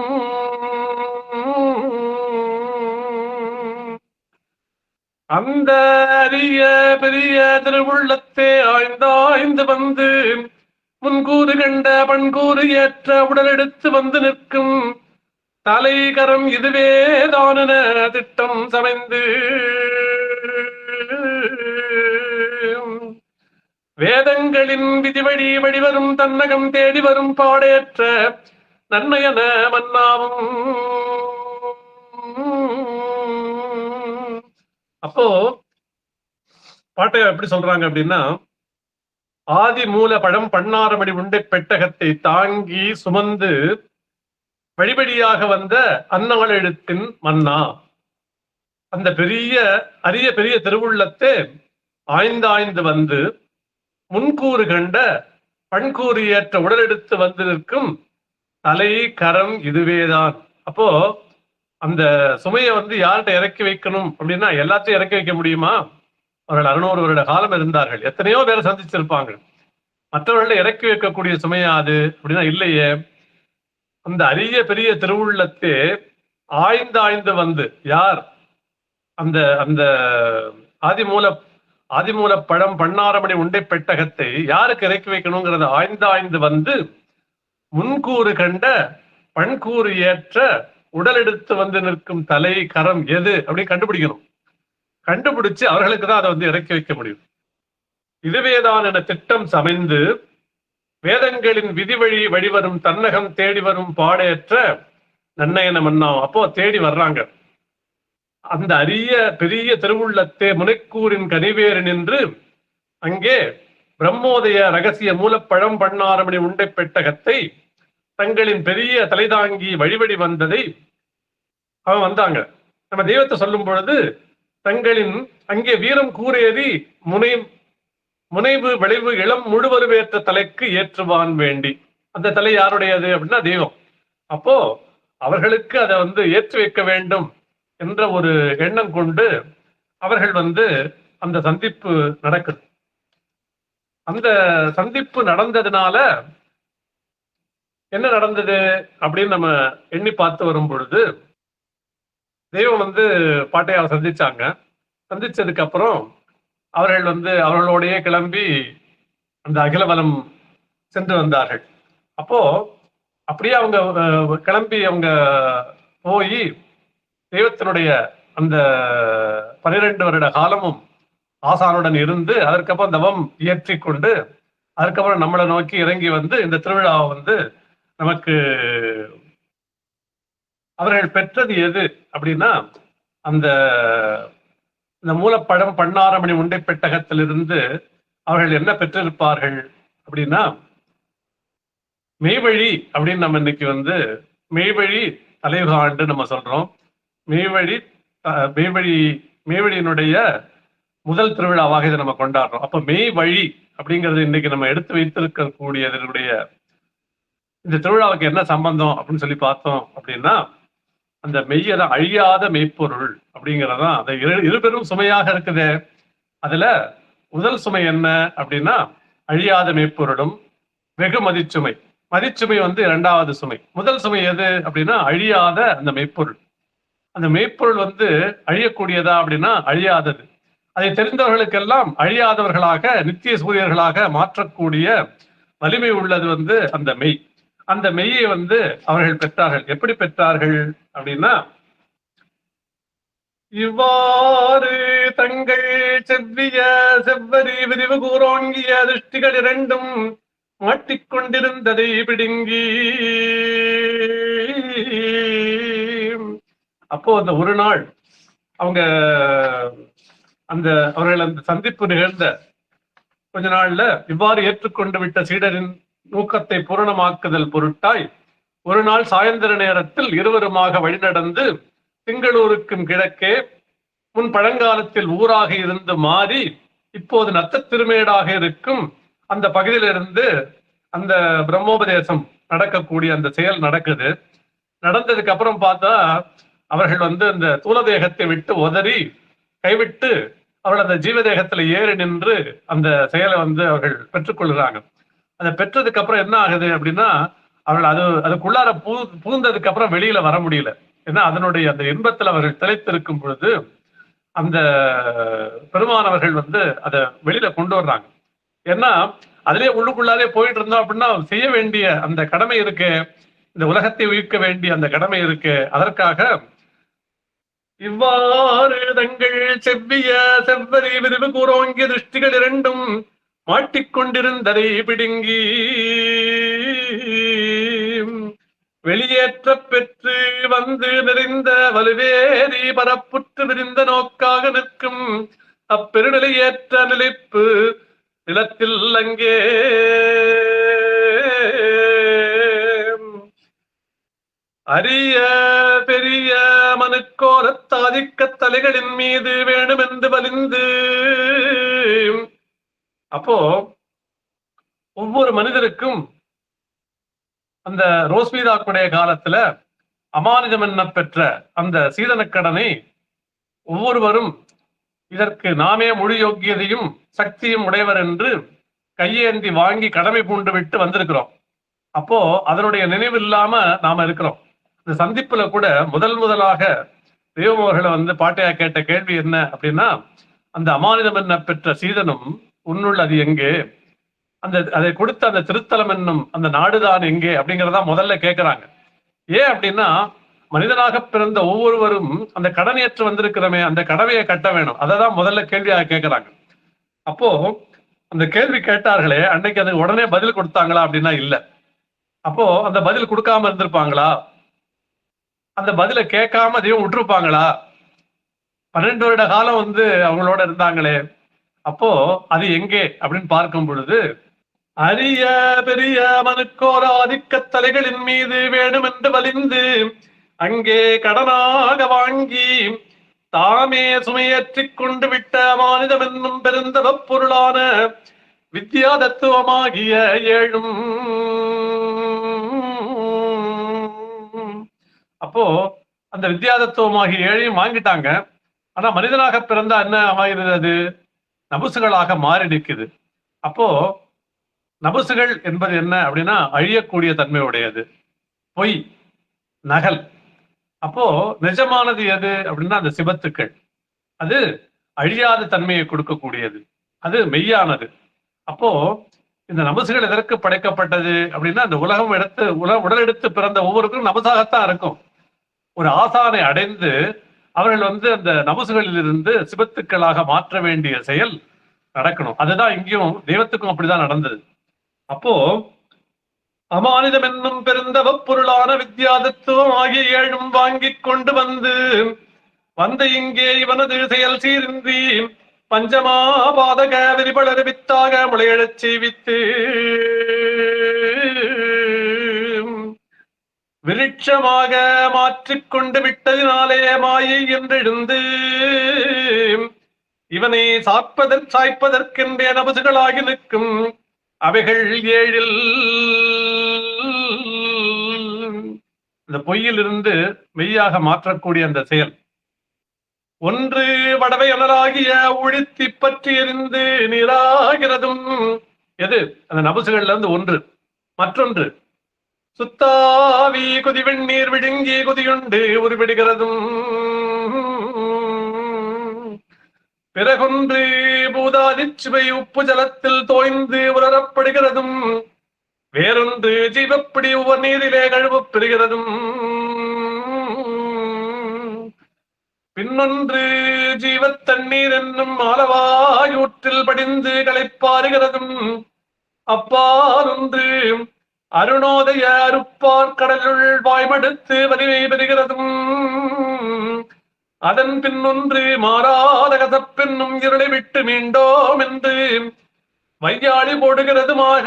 அந்த அரிய பெரிய திருவுள்ளத்தே ஆய்ந்தாய்ந்து வந்து முன்கூறு கண்ட பண்கூறு ஏற்ற உடல் எடுத்து வந்து நிற்கும் தலைகரம் இதுவே தானென திட்டம் சமைந்து வேதங்களின் விதிவழி வழிவரும் தன்னகம் தேடி வரும் பாடேற்ற நன்னயன மன்னாவும். அப்போ பாட்டை எப்படி சொல்றாங்க அப்படின்னா, ஆதி மூல பழம் பண்ணாரமணி உண்டை பெட்டகத்தை தாங்கி சுமந்து வழிபடியாக வந்த அந்நாள் எழுத்தின் மன்னா, அந்த பெரிய அரிய பெரிய திருவுள்ளத்தை ஆய்ந்தாய்ந்து வந்து முன்கூறு கண்ட பண்கூறு ஏற்ற உடல் எடுத்து வந்து நிற்கும் தலை கரம் இதுவேதான். அப்போ அந்த சுமையை வந்து யார்கிட்ட இறக்கி வைக்கணும் அப்படின்னா, எல்லாத்தையும் இறக்கி வைக்க முடியுமா? அவர்கள் 600 வருட காலம் இருந்தார்கள், எத்தனையோ பேரை சந்திச்சிருப்பாங்க. மற்றவர்களை இறக்கி வைக்கக்கூடிய சுமையா அது அப்படின்னா இல்லையே. அந்த அரிய பெரிய திருவுள்ளத்தே ஆய்ந்து வந்து யார் அந்த அந்த ஆதிமூல பழம் பண்ணாரமணி உண்டை பெட்டகத்தை யாருக்கு இறக்கி வைக்கணுங்கிறத ஆய்ந்து வந்து முன்கூறு கண்ட பண்கூறு ஏற்ற உடல் எடுத்து வந்து நிற்கும் தலை கரம் எது அப்படின்னு கண்டுபிடிக்கணும். கண்டுபிடிச்சு அவர்களுக்கு தான் அதை வந்து இறக்கி வைக்க முடியும். இதுவேதான் என திட்டம் சமைந்து வேதங்களின் விதிவழி வழிவரும் தன்னகம் தேடி வரும் பாடேற்ற நன்னயன மன்னா. அப்போ தேடி வர்றாங்க. அந்த அரிய பெரிய திருவுள்ளத்தே முனைக்கூரின் கனிவேறு நின்று அங்கே பிரம்மோதய ரகசிய மூலப்பழம் பண்ணாரமணி உண்டை பெட்டகத்தை தங்களின் பெரிய தலைதாங்கி வழிவழி வந்ததை அவன் வந்தாங்க. நம்ம தெய்வத்தை சொல்லும் பொழுது தங்களின் அங்கே வீரம் கூறேறி முனைவு விளைவு இளம் முழுவருவேற்ற தலைக்கு ஏற்றுவான் வேண்டி. அந்த தலை யாருடையது அப்படின்னா தெய்வம். அப்போ அவர்களுக்கு அதை வந்து ஏற்றி வைக்க வேண்டும் என்ற ஒரு எண்ணம் கொண்டு அவர்கள் வந்து அந்த சந்திப்பு நடக்குது. அந்த சந்திப்பு நடந்ததுனால என்ன நடந்தது அப்படின்னு நம்ம எண்ணி பார்த்து வரும் பொழுது, தெய்வம் வந்து பாட்டையாவை சந்திச்சாங்க. சந்திச்சதுக்கு அப்புறம் அவர்கள் வந்து அவர்களோடையே கிளம்பி அந்த அகிலவனம் சென்று வந்தார்கள். அப்போ அப்படியே அவங்க கிளம்பி அவங்க போய் தெய்வத்தினுடைய அந்த 12 வருட காலமும் ஆசானுடன் இருந்து அதற்கப்புறம் தவம் இயற்றி கொண்டு அதுக்கப்புறம் நம்மளை நோக்கி இறங்கி வந்து இந்த திருவிழாவை வந்து நமக்கு அவர்கள் பெற்றது எது அப்படின்னா, அந்த மூலப்பழம் பண்ணாரமணி உண்டை பெட்டகத்திலிருந்து அவர்கள் என்ன பெற்றிருப்பார்கள் அப்படின்னா, மெய்வழி அப்படின்னு நம்ம இன்னைக்கு வந்து மெய்வழி தலையுக ஆண்டு நம்ம சொல்றோம். மெய்வழியினுடைய முதல் திருவிழாவாக இதை நம்ம கொண்டாடுறோம். அப்ப மெய் வழி அப்படிங்கிறது இன்னைக்கு நம்ம எடுத்து வைத்திருக்கக்கூடியதனுடைய இந்த திருவிழாவுக்கு என்ன சம்பந்தம் அப்படின்னு சொல்லி பார்த்தோம் அப்படின்னா, அந்த மெய்யத அழியாத மெய்ப்பொருள் அப்படிங்கிறதான் அந்த இருபெரும் சுமையாக இருக்குது. அதுல முதல் சுமை என்ன அப்படின்னா அழியாத மெய்ப்பொருளும் வெகு மதிச்சுமை. மதிச்சுமை வந்து 2வது சுமை. முதல் சுமை எது அப்படின்னா அழியாத அந்த மெய்ப்பொருள். அந்த மெய்ப்பொருள் வந்து அழியக்கூடியதா அப்படின்னா அழியாதது. அதை தெரிந்தவர்களுக்கெல்லாம் அழியாதவர்களாக நித்திய சூரியர்களாக மாற்றக்கூடிய வலிமை உள்ளது வந்து அந்த மெய். அந்த மெய்யை வந்து அவர்கள் பெற்றார்கள். எப்படி பெற்றார்கள் அப்படின்னா, இவ்வாறு தங்கள் செவ்வரி விரிவு கூறோங்கிய திருஷ்டிகள் 2ம் மாட்டிக்கொண்டிருந்ததை பிடுங்கி, அப்போ அந்த ஒரு நாள் அவங்க அவர்கள் அந்த சந்திப்பு நிகழ்ந்த கொஞ்ச நாள்ல இவ்வாறு ஏற்றுக்கொண்டு விட்ட சீடரின் நூக்கத்தை பூரணமாக்குதல் பொருட்டாய் ஒரு நாள் சாயந்தர நேரத்தில் இருவருமாக வழிநடந்து திங்களூருக்கும் கிழக்கே முன் பழங்காலத்தில் ஊராக இருந்து மாறி இப்போது நத்த திருமேடாக இருக்கும் அந்த பகுதியிலிருந்து அந்த பிரம்மோபதேசம் நடக்கக்கூடிய அந்த செயல் நடக்குது. நடந்ததுக்கு அப்புறம் பார்த்தா அவர்கள் அந்த தூலதேகத்தை விட்டு உதறி கைவிட்டு அவர்கள் அந்த ஜீவதேகத்துல ஏறி நின்று அந்த செயலை அவர்கள் பெற்றுக்கொள்கிறாங்க. அதை பெற்றதுக்கு அப்புறம் என்ன ஆகுது அப்படின்னா, அவர்கள் அதுக்குள்ளார புகுந்ததுக்கு அப்புறம் வெளியில வர முடியல. ஏன்னா அதனுடைய அந்த இன்பத்தில் அவர்கள் திளைத்திருக்கும் பொழுது அந்த பெருமானவர்கள் அதை வெளியில கொண்டு வர்றாங்க. ஏன்னா அதிலே உள்ளுக்குள்ளாரே போயிட்டு இருந்தோம் அப்படின்னா செய்ய வேண்டிய அந்த கடமை இருக்கு, இந்த உலகத்தை உயிர்க்க வேண்டிய அந்த கடமை இருக்கு. அதற்காக இவ்வாறு தங்கள் செவ்விய செவ்வரி விரிவு கூறோங்கிய திருஷ்டிகள் இரண்டும் மாட்டிக்கொண்டிருந்ததை பிடுங்கி வெளியேற்ற பெற்று நிறைந்த வலுவேறி பரப்புற்று விரிந்த நோக்காக நிற்கும் அப்பெருநிலையேற்ற நிலைப்பு நிலத்தில் அங்கே அரிய பெரிய மனுக்கோரத்தாதிக்க தலைகளின் மீது வேணுமென்று வலிந்து. அப்போ ஒவ்வொரு மனிதருக்கும் அந்த ரோஸ்மீதாக்குடைய காலத்துல அமானிதம் என்ன பெற்ற அந்த சீதனக்கடனை ஒவ்வொருவரும் இதற்கு நாமே முழு யோக்கியதையும் சக்தியும் உடையவர் என்று கையேந்தி வாங்கி கடமை பூண்டு விட்டு வந்திருக்கிறோம். அப்போ அதனுடைய நினைவு இல்லாம நாம இருக்கிறோம். இந்த சந்திப்புல கூட முதலாக தெய்வம் அவர்களை பாட்டையா கேட்ட கேள்வி என்ன அப்படின்னா, அந்த அமானிதம் என்ன பெற்ற சீதனும் உன்னுள் அது எங்கே, அதை கொடுத்த அந்த திருத்தலம் என்னும் அந்த நாடுதான் எங்கே அப்படிங்கிறதா முதல்ல கேட்கிறாங்க. ஏன் அப்படின்னா, மனிதனாக பிறந்த ஒவ்வொருவரும் அந்த கடனையற்று வந்திருக்கிறோமே, அந்த கடமையை கட்ட வேணும். அததான் முதல்ல கேள்வியாக கேட்கிறாங்க. அப்போ அந்த கேள்வி கேட்டார்களே, அன்னைக்கு அதுக்கு உடனே பதில் கொடுத்தாங்களா அப்படின்னா இல்ல. அப்போ அந்த பதில் கொடுக்காம இருந்திருப்பாங்களா, அந்த பதில கேட்காம அதையும் விட்டுருப்பாங்களா? 12 வருட காலம் அவங்களோட இருந்தாங்களே, அப்போ அது எங்கே அப்படின்னு பார்க்கும் பொழுது, அரிய பெரிய மனுக்கோர ஆதிக்க தலைகளின் மீது வேணுமென்று வலிந்து அங்கே கடனாக வாங்கி தாமே சுமையேற்றிக் கொண்டு விட்ட அமானிதம் என்னும் பெருந்தவ பொருளான வித்யா தத்துவமாகிய ஏழும். அப்போ அந்த வித்யா தத்துவமாகிய ஏழையும் வாங்கிட்டாங்க. ஆனா மனிதனாக பிறந்தா என்ன ஆகிறது? அது நபுசுகளாக மாறி நிற்குது. அப்போ நபுசுகள் என்பது என்ன அப்படின்னா, அழியக்கூடிய தன்மையுடையது, பொய், நகல். அப்போ நிஜமானது எது அப்படின்னா அந்த சிவத்துக்கள். அது அழியாத தன்மையை கொடுக்கக்கூடியது, அது மெய்யானது. அப்போ இந்த நபுசுகள் எதற்கு படைக்கப்பட்டது அப்படின்னா, அந்த உலகம் உடல் எடுத்து பிறந்த ஒவ்வொருக்கும் நபுசாகத்தான் இருக்கும். ஒரு ஆசானை அடைந்து அவர்கள் அந்த நபுசுகளில் இருந்து சிவத்துக்களாக மாற்ற வேண்டிய செயல் நடக்கணும். அதுதான் இங்கேயும் தெய்வத்துக்கும் அப்படிதான் நடந்தது. அப்போ அமானிதம் என்னும் பெருந்தவ பொருளான வித்யாதத்துவம் ஆகிய ஏழும் வாங்கி கொண்டு வந்த இங்கே இவனது செயல் சீரின்றி பஞ்சமா பாதக விரிபளர் வித்தாக முளையழச் செய்வித்து விருட்சமாக மாற்றிக்கொண்டு விட்டதினாலே மாயை என்றெழுந்து இவனை சாய்ப்பதற்கென்றே நபசுகளாகி நிற்கும் அவைகள் ஏழில். இந்த பொய்யிலிருந்து மெய்யாக மாற்றக்கூடிய அந்த செயல் ஒன்று வடவை அனலாகிய ஒழித்தி பற்றி எறிந்து நீராகிறதும். எது? அந்த நபசுகள்ல இருந்து ஒன்று. மற்றொன்று சுத்தாவி குதிவெண்ணீர் விழுங்கி குதியுண்டு உருவிடுகிறதும். பிறகொன்று பூதாதிச்சுவை உப்பு ஜலத்தில் தோய்ந்து உலரப்படுகிறதும். வேறொன்று ஜீவப்படி உவர் நீரிலே கழுவப் பெறுகிறதும். பின்னொன்று ஜீவத்தண்ணீர் என்னும் ஆலவாயூற்றில் படிந்து களைப்பாறுகிறதும். அப்பால் ஒன்று அருணோதய அருப்பார் கடலுள் வாய்மடுத்து வலிமை பெறுகிறதும். அதன் பின்னொன்று மாறாத கசப்பென்னும் இருளை விட்டு மீண்டோம் என்று வையாளி போடுகிறதுமாக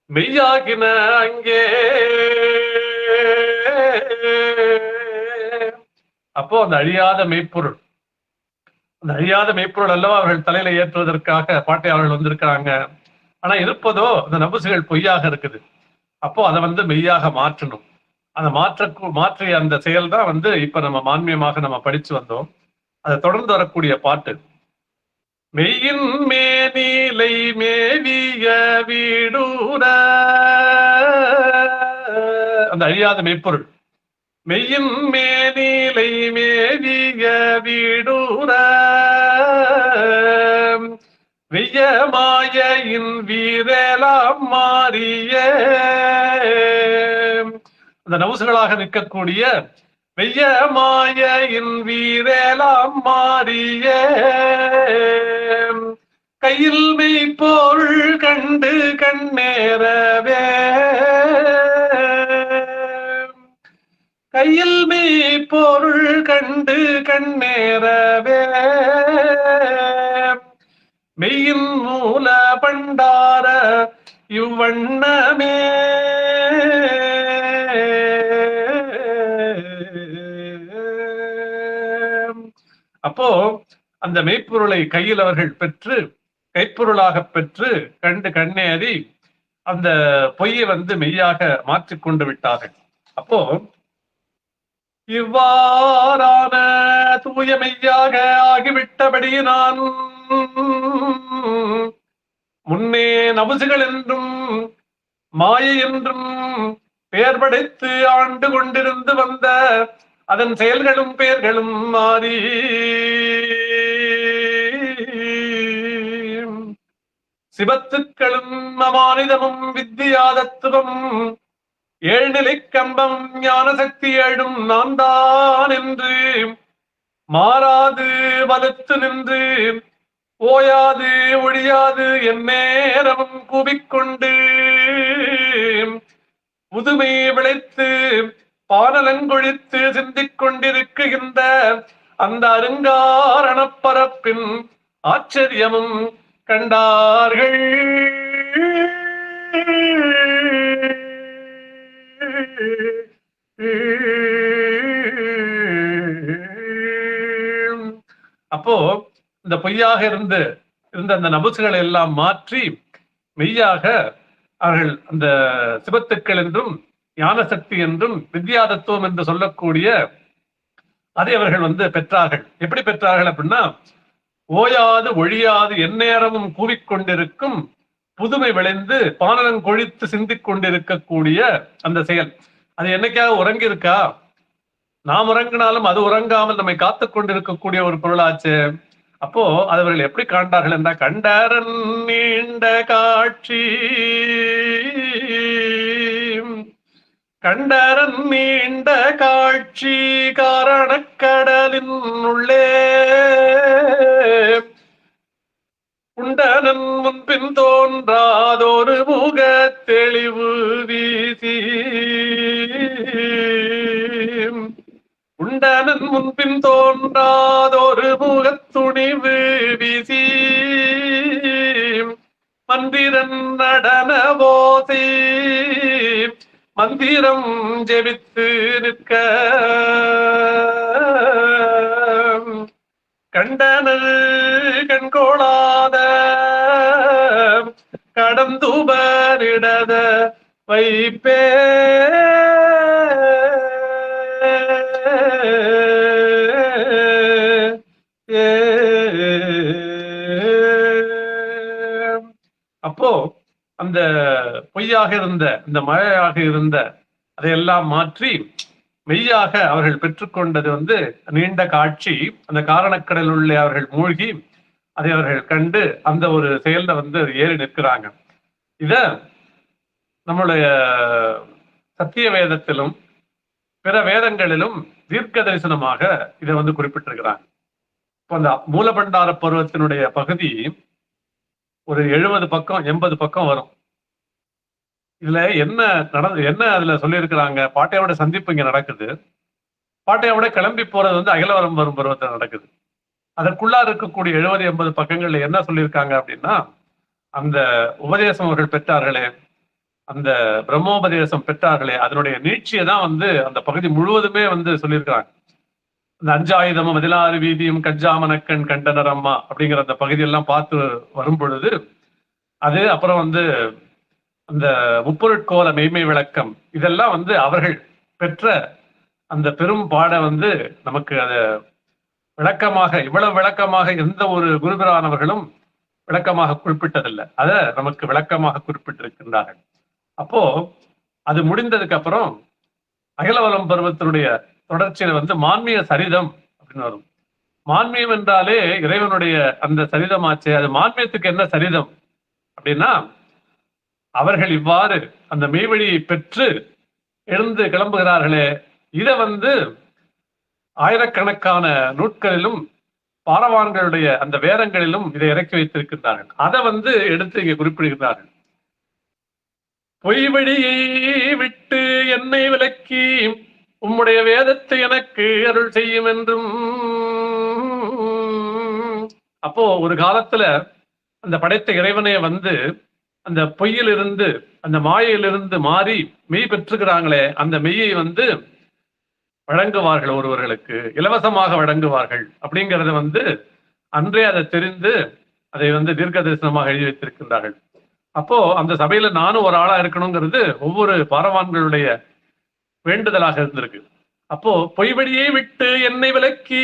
மெய்யாகின அங்கே. அப்போ அந்த அழியாத மெய்ப்பொருள், அந்த அழியாத மெய்ப்பொருள் அல்லவா அவர்கள் தலையில ஏற்றுவதற்காக பாட்டையாளர்கள் வந்திருக்கிறாங்க. ஆனா இருப்பதோ அந்த நபுசுகள் பொய்யாக இருக்குது. அப்போ அதை மெய்யாக மாற்றணும். அந்த மாற்றிய அந்த செயல் தான் வந்து இப்ப நம்ம மான்மியமாக நம்ம படிச்சு வந்தோம். அதை தொடர்ந்து வரக்கூடிய பாட்டு, மெய்யின் மேனிலை மேவிய வீடூர, அந்த அழியாத மெய்ப்பொருள், மெய்யின் மேனிலை மேவிய வீடூர வெய்ய மாயின் வீரலாம் மாறிய, அந்த நவுசுகளாக நிற்கக்கூடிய வெய்ய மாயின் வீரலாம் மாறிய கையில் மெய்ப்பொருள் கண்டு கண்ணேறவே, கையில் மெய்ப்பொருள் கண்டு கண்ணேறவே மெய்யின் மூல பண்டார இவ்வண்ணமே. அப்போ அந்த மெய்ப்பொருளை கையில் அவர்கள் பெற்று கைப்பொருளாக பெற்று கண்டு கண்ணேறி அந்த பொய்யை வந்து மெய்யாக மாற்றிக்கொண்டு விட்டார்கள். அப்போ இவ்வாறான தூய மெய்யாக ஆகிவிட்டபடி நான் முன்னே நவுசுகள் என்றும் மாயை என்றும் பெயர் படைத்து ஆண்டு கொண்டிருந்து வந்த அதன் செயல்களும் பெயர்களும் மாறி சிவத்துக்களும் அமானிதமும் வித்தியாதத்துவம் ஏழ்நிலை கம்பம் ஞான சக்தி ஏழும் நான் தான் என்று மாறாது வலுத்து நின்று ஓயாது ஒழியாது என் நேரமும் கூவிக்கொண்டு முதுமை விளைத்து பானலங்கொழித்து சிந்திக் கொண்டிருக்கின்ற அந்த அருங்காரணப்பரப்பின் ஆச்சரியமும் கண்டார்கள். அப்போ இந்த பொய்யாக இருந்த அந்த நபுசுகளை எல்லாம் மாற்றி மெய்யாக அவர்கள் அந்த சிவத்துக்கள் என்றும் ஞான சக்தி என்றும் வித்யாதத்துவம் என்று சொல்லக்கூடிய அதை அவர்கள் வந்து பெற்றார்கள். எப்படி பெற்றார்கள் அப்படின்னா, ஓயாது ஒழியாது எந்நேரமும் கூவிக்கொண்டிருக்கும் புதுமை விளைந்து பானலம் கொழித்து சிந்திக் கொண்டிருக்கக்கூடிய அந்த செயல். அது என்னைக்காக உறங்கி இருக்கா? நாம் உறங்கினாலும் அது உறங்காமல் நம்மை காத்து கொண்டிருக்கக்கூடிய ஒரு பொருளாச்சு. அப்போ அவர்கள் எப்படி காண்டார்கள் என்றா, கண்டரன் நீண்ட காட்சி, கண்டரன் நீண்ட காட்சி காரணக்கடலின் உள்ளே உண்டனன் முன்பின் தோன்றாதொரு முக தெளிவு வீசி, உண்டனன் முன்பின் தோன்றாதொரு முகத்துணிவு வீசி மந்திரன் நடன போசி மந்திரம் ஜெபித்து நிற்க கண்டனல் கண்கோளாத கடந்துபரிடத வைப்பே. அப்போ அந்த பொய்யாக இருந்த இந்த மழையாக இருந்த அதையெல்லாம் மாற்றி மெய்யாக அவர்கள் பெற்றுக்கொண்டது வந்து நீண்ட காட்சி. அந்த காரணக்கடல் உள்ளே அவர்கள் மூழ்கி அதை அவர்கள் கண்டு அந்த ஒரு செயல்ல வந்து ஏறி நிற்கிறாங்க. இத நம்மளுடைய சத்திய வேதத்திலும் பிற வேதங்களிலும் தீர்க்க தரிசனமாக இதை வந்து குறிப்பிட்டிருக்கிறாங்க. இப்போ அந்த மூலபண்டார பருவத்தினுடைய பகுதி ஒரு 70 பக்கம் 80 பக்கம் வரும். இதுல என்ன அதுல சொல்லியிருக்கிறாங்க, பாட்டையோட சந்திப்பு இங்க நடக்குது, பாட்டையோட கிளம்பி போறது வந்து அகிலவரம் வரும் பருவத்தில் நடக்குது. அதற்குள்ளா இருக்கக்கூடிய 70-80 பக்கங்கள்ல என்ன சொல்லியிருக்காங்க அப்படின்னா, அந்த உபதேசம் அவர்கள் பெற்றார்களே, அந்த பிரம்மோபதேசம் பெற்றார்களே, அதனுடைய நீட்சியை தான் வந்து அந்த பகுதி முழுவதுமே வந்து சொல்லியிருக்கிறாங்க. இந்த 5ஆயுதமும் 16 வீதியும் கஞ்சாமனக்கண் கண்டனர் அம்மா அப்படிங்கிற அந்த பகுதியெல்லாம் பார்த்து வரும் பொழுது அது அப்புறம் வந்து அந்த முப்பொருட்கோல மெய்மை விளக்கம் இதெல்லாம் வந்து அவர்கள் பெற்ற அந்த பெரும் பாட நமக்கு அத விளக்கமாக, இவ்வளவு விளக்கமாக எந்த ஒரு குருபிரானவர்களும் விளக்கமாக குறிப்பிட்டதில்லை. அத நமக்கு விளக்கமாக குறிப்பிட்டிருக்கின்றார்கள். அப்போ அது முடிந்ததுக்கு அப்புறம் அகிலவலம் பருவத்தினுடைய தொடர்ச்சியில மான்மிய சரிதம் அப்படின்னு வரும். மான்மியம் என்றாலே இறைவனுடைய அந்த சரிதமாச்சே. அது மான்மியத்துக்கு என்ன சரிதம் அப்படின்னா, அவர்கள் இவ்வாறு அந்த மெய்வழியை பெற்று எழுந்து கிளம்புகிறார்களே, இத ஆயிரக்கணக்கான நூட்களிலும் பாரவான்களுடைய அந்த வேதங்களிலும் இதை இறக்கி வைத்திருக்கின்றார்கள். அதை எடுத்து இங்கே குறிப்பிடுகிறார்கள். பொய் வழியை விட்டு என்னை விலக்கி உம்முடைய வேதத்தை எனக்கு அருள் செய்யும் என்றும். அப்போ ஒரு காலத்துல அந்த படைத்த இறைவனை அந்த பொய்யிலிருந்து அந்த மாயையிலிருந்து மாறி மெய் பெற்றுக்கிறாங்களே, அந்த மெய்யை வழங்குவார்கள், ஒருவர்களுக்கு இலவசமாக வழங்குவார்கள் அப்படிங்கறத அன்றே அதை தெரிந்து அதை தீர்க்க தரிசனமாக எழுதி வைத்திருக்கின்றார்கள். அப்போ அந்த சபையில நானும் ஒரு ஆளா இருக்கணுங்கிறது ஒவ்வொரு பாரவான்களுடைய வேண்டுதலாக இருந்திருக்கு. அப்போ பொய்வழியை விட்டு என்னை விலக்கி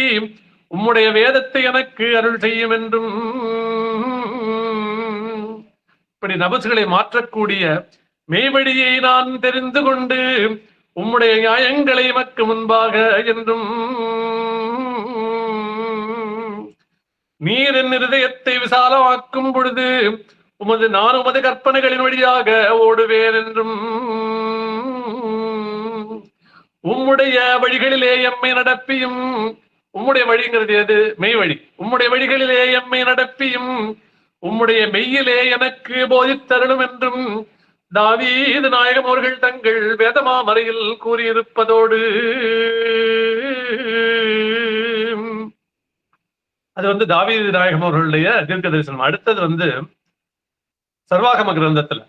உம்முடைய வேதத்தை எனக்கு அருள் செய்யும் என்றும். இப்படி நபசுகளை மாற்றக்கூடிய மெய்வழியை நான் தெரிந்து கொண்டு உம்முடைய நியாயங்களை எமக்கு முன்பாக என்றும். நீர் என் இருதயத்தை விசாலமாக்கும் பொழுது நான் உமது கற்பனைகளின் வழியாக ஓடுவேன் என்றும். உம்முடைய வழிகளிலே எம்மை நடப்பியும். உம்முடைய வழிங்கிறது எது? மெய் வழி. உம்முடைய வழிகளிலே எம்மை நடப்பியும் உம்முடைய மெய்யிலே எனக்கு போதித்தருளும் என்றும் தாவீது நாயகம் அவர்கள் தங்கள் வேதமாமறையில் கூறியிருப்பதோடு அது தாவீது நாயகம் அவர்களுடைய தீர்க்க தரிசனம். அடுத்தது சர்வாகம கிரந்தத்துல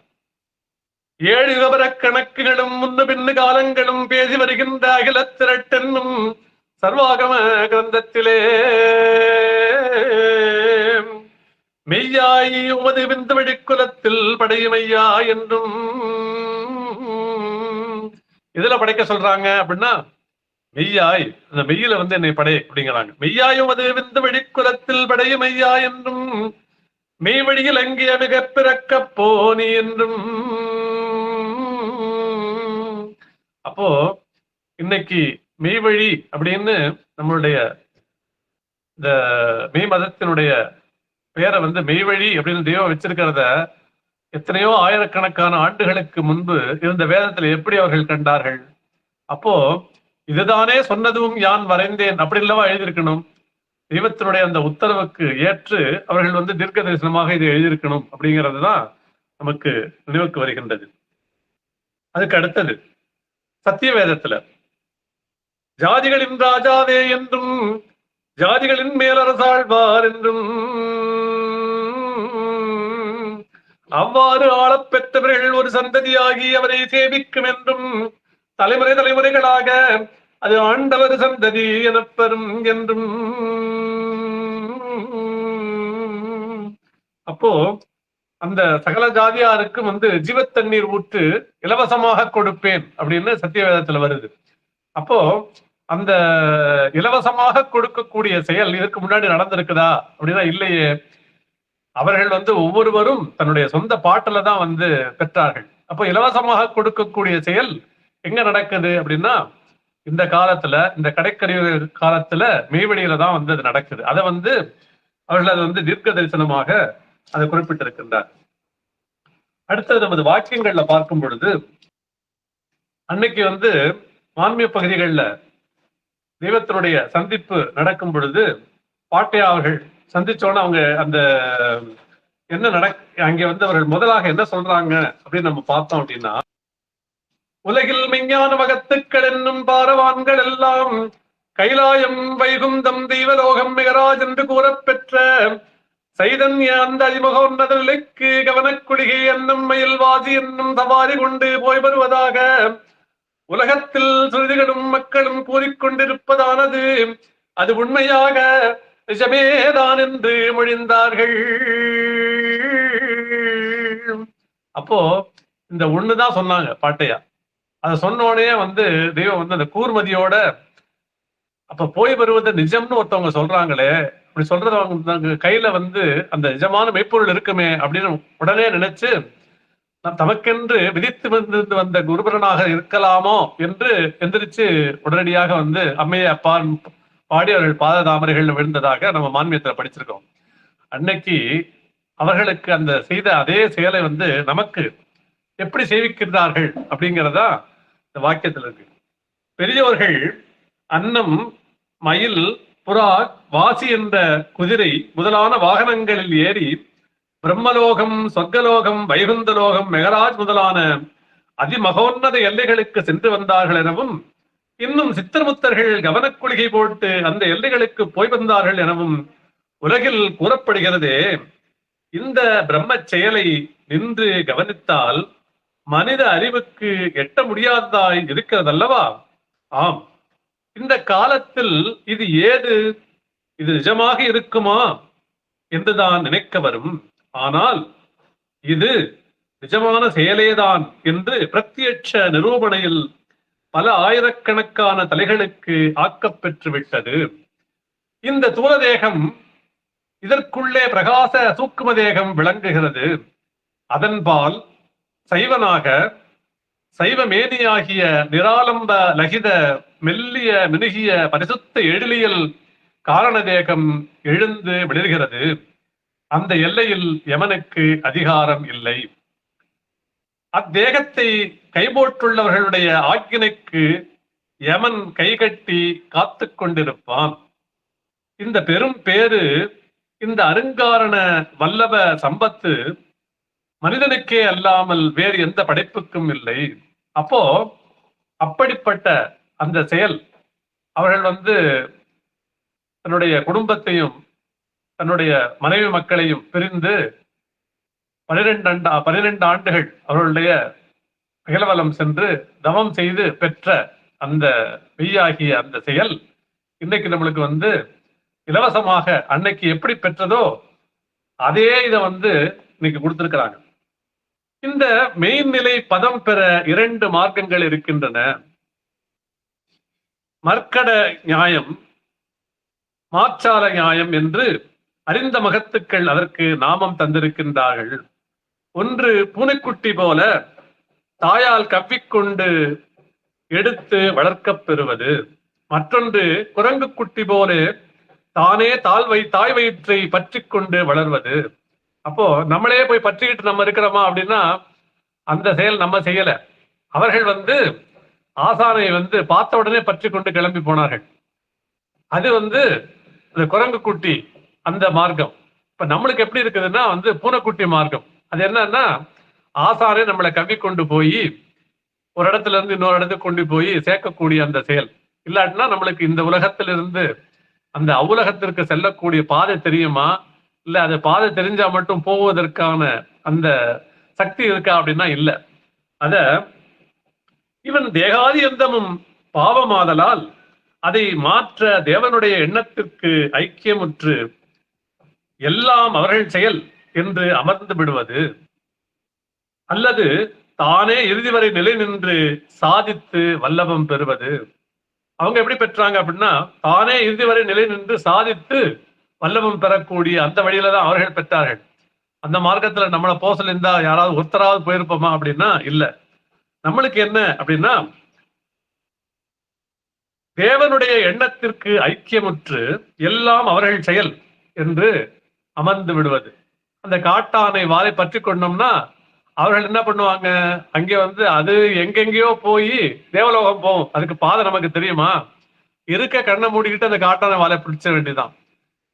7 விவர கணக்குகளும் முன்னு பின்னு காலங்களும் பேசி வருகின்ற அகில திரட்டென்னும் சர்வாகம கிரந்தத்திலே மெய்யாய் உமது விந்து வழிக்குலத்தில் படையுமையா என்றும். இதுல படைக்க சொல்றாங்க அப்படின்னா, மெய்யாய் அந்த மெய்யில என்னை படை அப்படிங்கிறாங்க. மெய்யாய் உமது விந்து வழிக்குலத்தில் படையுமையா என்றும் மெய் வழியில் அங்கே மிக பிறக்க போனி என்றும். அப்போ இன்னைக்கு மெய்வழி அப்படின்னு நம்மளுடைய இந்த மெய் மதத்தினுடைய பேரை மெய்வழி அப்படின்னு தெய்வம் வச்சிருக்கிறத எத்தனையோ ஆயிரக்கணக்கான ஆண்டுகளுக்கு முன்பு இருந்த வேதத்துல எப்படி அவர்கள் கண்டார்கள்? அப்போ இதுதானே சொன்னதும் யான் வரைந்தேன் அப்படின்லவா எழுதியிருக்கணும்? தெய்வத்தினுடைய அந்த உத்தரவுக்கு ஏற்று அவர்கள் தீர்க்க தரிசனமாக இதை எழுதியிருக்கணும் அப்படிங்கிறது தான் நமக்கு நினைவுக்கு வருகின்றது. அதுக்கு அடுத்தது சத்திய வேதத்துல ஜாதிகளின் ராஜாவே என்றும் ஜாதிகளின் மேலரசாழ்வார் என்றும் அவ்வாறு ஆளப் பெற்றவர்கள் ஒரு சந்ததியாகி அவரை சேவிக்கும் என்றும் தலைமுறை தலைமுறைகளாக அது ஆண்டவர் சந்ததி எனப்பெறும் என்றும். அப்போ அந்த சகல ஜாதியாருக்கும் ஜீவத்தண்ணீர் ஊற்று இலவசமாக கொடுப்பேன் அப்படின்னு சத்தியவேதத்துல வருது. அப்போ அந்த இலவசமாக கொடுக்கக்கூடிய செயல் இதுக்கு முன்னாடி நடந்திருக்குதா அப்படின்னா இல்லையே. அவர்கள் ஒவ்வொருவரும் தன்னுடைய சொந்த பாட்டுல தான் பெற்றார்கள். அப்போ இலவசமாக கொடுக்கக்கூடிய செயல் எங்க நடக்குது அப்படின்னா, இந்த காலத்துல இந்த கடைக்கறிவு காலத்துல மெய்வழியில தான் அது நடக்குது. அதை அவர்கள் அது தீர்க்க தரிசனமாக அதை குறிப்பிட்டிருக்கின்றார். அடுத்தது நமது வாக்கியங்கள்ல பார்க்கும் பொழுது, அன்னைக்கு ஆன்மீக பகுதிகளில் தெய்வத்தினுடைய சந்திப்பு நடக்கும் பொழுது பாட்டையா அவர்கள் சந்திச்சோன்னு அவங்க அந்த என்ன அங்கே அவர்கள் முதலாக என்ன சொல்றாங்க அப்படின்னு நம்ம பார்த்தோம் அப்படின்னா, உலகில் மெஞ்ஞான மகத்துக்கள் என்னும் பாரவான்கள் எல்லாம் கைலாயம் வைகுந்தம் தெய்வலோகம் மிகராஜ் என்று கூறப்பெற்ற சைதன்ய அந்த அறிமுகோன்னத நிலைக்கு கவனக்குளிகை என்னும் மயில்வாசி என்னும் சவாரி கொண்டு போய் வருவதாக உலகத்தில் சுருதிகளும் மக்களும் கூறிக்கொண்டிருப்பதானது அது உண்மையாக நிஜமேதான் என்று மொழிந்தார்கள். அப்போ இந்த ஒண்ணுதான் சொன்னாங்க பாட்டையா. அதை சொன்னோடனே தெய்வம் அந்த கூர்மதியோட அப்ப போய் வருவது நிஜம்னு ஒருத்தவங்க சொல்றாங்களே, அப்படி சொல்றது அவங்க கையில அந்த நிஜமான மெய்ப்பொருள் இருக்குமே அப்படின்னு உடனே நினைச்சு தமக்கென்று விதித்து வந்த குருபரனாக இருக்கலாமோ என்று எந்திரிச்சு உடனடியாக அம்மையை அப்பான் பாடி அவர்கள் பாத தாமரைகள் விழுந்ததாக நம்ம மான்மியத்துல படிச்சிருக்கோம். அன்னைக்கு அவர்களுக்கு அந்த செய்த அதே செயலை நமக்கு எப்படி செய்விக்கிறார்கள் அப்படிங்கிறதா இந்த வாக்கியத்தில் இருக்கு. பெரியோர்கள் அன்னம், மயில், புறா, வாசி என்ற குதிரை முதலான வாகனங்களில் ஏறி பிரம்மலோகம், சொர்க்கலோகம், வைகுந்தலோகம், மெகராஜ் முதலான அதிமகோன்னத எல்லைகளுக்கு சென்று வந்தார்கள் எனவும், இன்னும் சித்திரமுத்தர்கள் கவனக்குளிகை போட்டு அந்த எல்லைகளுக்கு போய் வந்தார்கள் எனவும் உலகில் கூறப்படுகிறதே. இந்த பிரம்ம செயலை நின்று கவனித்தால் மனித அறிவுக்கு எட்ட முடியாததாய் இருக்கிறதல்லவா? ஆம், இந்த காலத்தில் இது ஏது, இது நிஜமாக இருக்குமா என்றுதான் நினைக்க வரும். ஆனால் இது நிஜமான செயலேதான் என்று பிரத்யட்ச நிரூபணையில் பல ஆயிரக்கணக்கான தலைகளுக்கு ஆக்கப்பெற்று விட்டது. இந்த தூரதேகம் இதற்குள்ளே பிரகாச சூக்கும தேகம் விளங்குகிறது. அதன்பால் சைவனாக சைவமேனியாகிய நிராலம்ப லகித மெல்லிய மினுகிய பரிசுத்த எழிலியல் காரண தேகம் எழுந்து விழுகிறது. அந்த எல்லையில் யமனுக்கு அதிகாரம் இல்லை. அத்தேகத்தை கைபோட்டுள்ளவர்களுடைய ஆக்கினைக்கு யமன் கைகட்டி காத்து கொண்டிருப்பான். இந்த பெரும் பேரு, இந்த அருங்காரண வல்லப சம்பத்து மனிதனுக்கே அல்லாமல் வேறு எந்த படைப்புக்கும் இல்லை. அப்போ அப்படிப்பட்ட அந்த செயல் அவர்கள் தன்னுடைய குடும்பத்தையும் தன்னுடைய மனைவி மக்களையும் பிரிந்து 12 ஆண்டுகள் அவர்களுடைய அகிலவலம் சென்று தவம் செய்து பெற்ற அந்த மெய்யாகிய அந்த செயல் இன்னைக்கு நம்மளுக்கு இலவசமாக அன்னைக்கு எப்படி பெற்றதோ அதே இதை இன்னைக்கு கொடுத்திருக்கிறாங்க. இந்த மெய்நிலை பதம் பெற 2 மார்க்கங்கள் இருக்கின்றன. மர்க்கட நியாயம், மாற்றால நியாயம் என்று அறிந்த மகத்துக்கள் அதற்கு நாமம் தந்திருக்கின்றார்கள். ஒன்று பூனைக்குட்டி போல தாயால் கவ்விக்கொண்டு எடுத்து வளர்க்கப் பெறுவது, மற்றொன்று குரங்கு குட்டி போல தானே தாய் வயிற்றை பற்றி கொண்டு வளர்வது. அப்போ நம்மளே போய் பற்றிக்கிட்டு நம்ம இருக்கிறோமா அப்படின்னா அந்த செயல் நம்ம செய்யல. அவர்கள் ஆசானை பார்த்த உடனே பற்றி கொண்டு கிளம்பி போனார்கள். அது அந்த குரங்கு குட்டி அந்த மார்க்கம். இப்ப நம்மளுக்கு எப்படி இருக்குதுன்னா பூனைக்குட்டி மார்க்கம். அது என்னன்னா ஆசானே நம்மளை கவ்வி கொண்டு போய் ஒரு இடத்துல இருந்து இன்னொரு இடத்துக்கு கொண்டு போய் சேர்க்கக்கூடிய அந்த செயல். இல்லாட்டினா நம்மளுக்கு இந்த உலகத்திலிருந்து அந்த அவ்வுலகத்திற்கு செல்லக்கூடிய பாதை தெரியுமா, இல்ல அது பாதை தெரிஞ்சா மட்டும் போவதற்கான அந்த சக்தி இருக்கா அப்படின்னா இல்ல. அத இவன் தேகாதி எந்தமும் பாவமாதலால் அதை மாற்ற தேவனுடைய எண்ணத்திற்கு ஐக்கியமுற்று எல்லாம் அவர்கள் செயல் என்று அமர்ந்து விடுவது, அல்லது தானே இறுதி வரை நிலை நின்று சாதித்து வல்லபம் பெறுவது. அவங்க எப்படி பெற்றாங்க அப்படின்னா தானே இறுதி வரை நிலை நின்று சாதித்து வல்லபம் பெறக்கூடிய அந்த வழியில தான் அவர்கள் பெற்றார்கள். அந்த மார்க்கத்துல நம்மளை போசல் இருந்தா யாராவது ஒருத்தராவது போயிருப்போமா அப்படின்னா இல்ல. நம்மளுக்கு என்ன அப்படின்னா தேவனுடைய எண்ணத்திற்கு ஐக்கியமுற்று எல்லாம் அவர்கள் செயல் என்று அமர்ந்து விடுவது. அந்த காட்டானை வாரை பற்றி கொண்டோம்னா அவர்கள் என்ன பண்ணுவாங்க, அங்கே அது எங்கெங்கேயோ போய் தேவலோகம் போகும். அதுக்கு பாதை நமக்கு தெரியுமா? இருக்க கண்ணை மூடிக்கிட்டு அந்த காட்டானை வாழை பிடிச்ச வேண்டியதான்.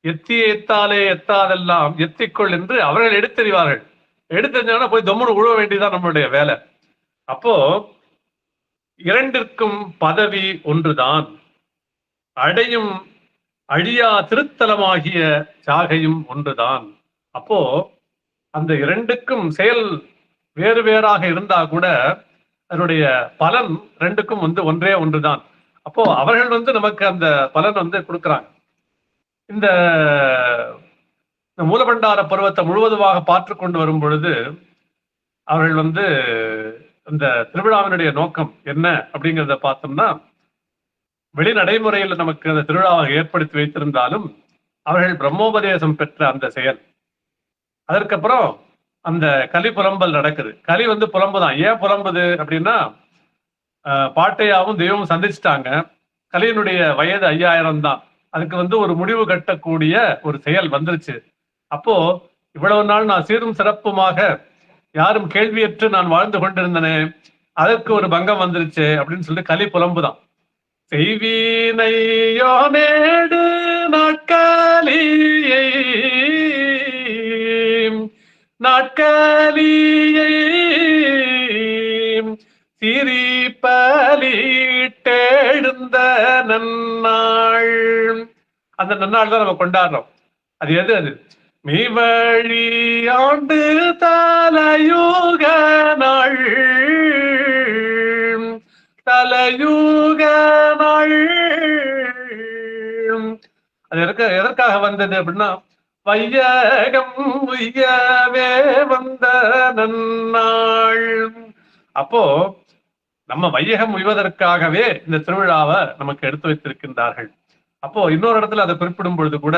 எத்திய எத்தாலே எத்தாதெல்லாம் எத்திக்கொள் என்று அவர்கள் எடுத்தறிவார்கள். எடுத்தறிஞ்சாங்கன்னா போய் தொம்முன்னு உழுவ வேண்டியதான் நம்மளுடைய வேலை. அப்போ இரண்டிற்கும் பதவி ஒன்றுதான், அடையும் அழியா திருத்தலமாகிய சாகையும் ஒன்றுதான். அப்போ அந்த இரண்டுக்கும் செயல் வேறு வேறாக இருந்தா கூட அதனுடைய பலன் ரெண்டுக்கும் ஒன்றே ஒன்றுதான். அப்போ அவர்கள் நமக்கு அந்த பலன் கொடுக்குறாங்க. இந்த மூலபண்டார பருவத்தை முழுவதுமாக பார்த்து கொண்டு வரும் பொழுது அவர்கள் இந்த திருவிழாவினுடைய நோக்கம் என்ன அப்படிங்கிறத பார்த்தோம்னா, வெளி நடைமுறையில் நமக்கு அந்த திருவிழாவை ஏற்படுத்தி வைத்திருந்தாலும் அவர்கள் பிரம்மோபதேசம் பெற்ற அந்த செயல், அதற்கப்புறம் அந்த கலி புலம்பல் நடக்குது. கலி வந்து புலம்புதான். ஏன் புலம்புது அப்படின்னா, பாட்டையாவும் தெய்வமும் சந்திச்சுட்டாங்க. கலியினுடைய வயது 5000 தான். அதுக்கு வந்து ஒரு முடிவு கட்டக்கூடிய ஒரு செயல் வந்துருச்சு. அப்போ இவ்வளவு நாள் நான் சீரும் சிறப்புமாக யாரும் கேள்வியற்று நான் வாழ்ந்து கொண்டிருந்தனே, அதற்கு ஒரு பங்கம் வந்துருச்சு அப்படின்னு சொல்லிட்டு கலி புலம்புதான். செய்வீனையோ நேடு நாட்காலியை நாட்காலியை சிரிப்பலிட்டெழுந்த நன்னாள். அந்த நன்னாள் தான் நம்ம கொண்டாடுறோம். அது எது? அது மெய்வழி ஆண்டு தலையுக நாள், தலையுக நாள். அது எதற்காக வந்தது அப்படின்னா, வையகம் உய்யவே வந்த நன்னாள். அப்போ நம்ம வையகம் உய்வதற்காகவே இந்த திருவிழாவை நமக்கு எடுத்து வைத்திருக்கின்றார்கள். அப்போ இன்னொரு இடத்துல அதை குறிப்பிடும் பொழுது கூட,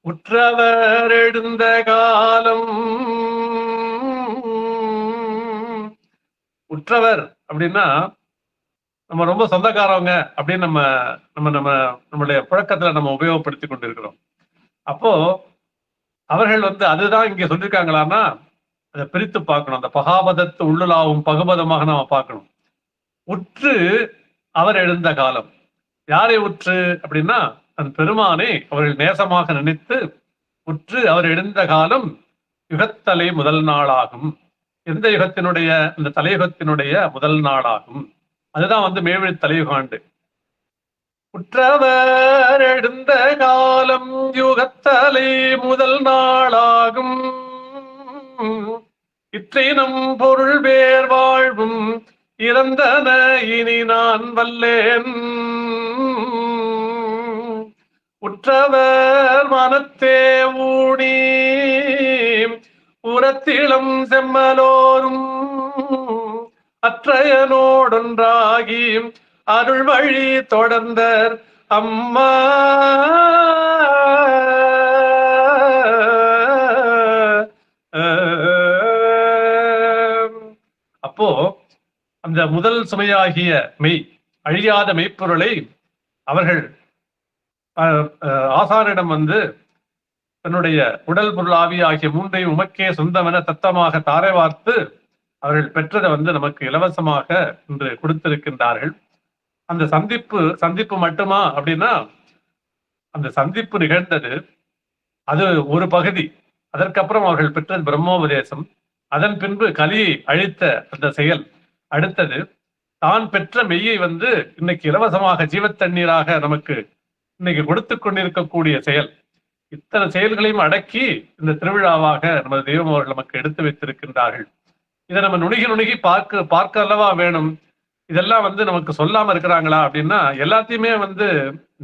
உற்றவர் எழுந்த காலம், உற்றவர் அப்படின்னா நம்ம ரொம்ப சொந்தக்காரவங்க அப்படின்னு நம்ம நம்ம நம்ம நம்மளுடைய புழக்கத்துல நம்ம உபயோகப்படுத்தி கொண்டிருக்கிறோம். அப்போ அவர்கள் வந்து அதுதான் இங்க சொல்லியிருக்காங்களான்னா, அதை பிரித்து பார்க்கணும். அந்த பகாபதத்து உள்ளுலாவும் பகுபதமாக நாம பார்க்கணும். உற்று அவர் எழுந்த காலம், யாரை உற்று அப்படின்னா அந்த பெருமானை அவர்கள் நேசமாக நினைத்து உற்று அவர் எழுந்த காலம் யுகத்தலை முதல் நாளாகும். எந்த யுகத்தினுடைய? இந்த தலையுகத்தினுடைய முதல் நாளாகும். அதுதான் வந்து மேவழி தலையுகாண்டு. உற்றவர் எழுந்த காலம் யுகத்தலை முதல் நாளாகும். இற்றினம் பொருள் வேர் வாழ்வும் இறந்தன இனி நான் வல்லேன். உற்றவர் மனத்தே ஊனி உரத்திளம் செம்மலோரும் அற்றையனோடொன்றாகி அருள் வழி தொடர்ந்தர் அம்மா. அப்போ அந்த முதல் சுமையாகிய மெய், அழியாத மெய்ப்பொருளை அவர்கள் ஆசாரிடம் வந்து தன்னுடைய உடல் பொருள் ஆவி ஆகிய மூன்றையும் உமக்கே சொந்தமென தத்தமாக தாரை வார்த்து அவர்கள் பெற்றதை வந்து நமக்கு இலவசமாக இன்று கொடுத்திருக்கின்றார்கள். அந்த சந்திப்பு மட்டுமா அப்படின்னா, அந்த சந்திப்பு நிகழ்ந்தது அது ஒரு பகுதி. அதற்கப்புறம் அவர்கள் பெற்றது பிரம்மோபதேசம். அதன் பின்பு கலியை அழித்த அந்த செயல் அடுத்தது. தான் பெற்ற மெய்யை வந்து இன்னைக்கு இலவசமாக ஜீவத்தண்ணீராக நமக்கு இன்னைக்கு கொடுத்து கொண்டிருக்கக்கூடிய செயல். இத்தனை செயல்களையும் அடக்கி இந்த திருவிழாவாக நமது தெய்வம் அவர்கள் நமக்கு எடுத்து வைத்திருக்கின்றார்கள். இதை நம்ம நுணுகி பார்க்க அல்லவா வேணும். இதெல்லாம் வந்து நமக்கு சொல்லாம இருக்கிறாங்களா அப்படின்னா, எல்லாத்தையுமே வந்து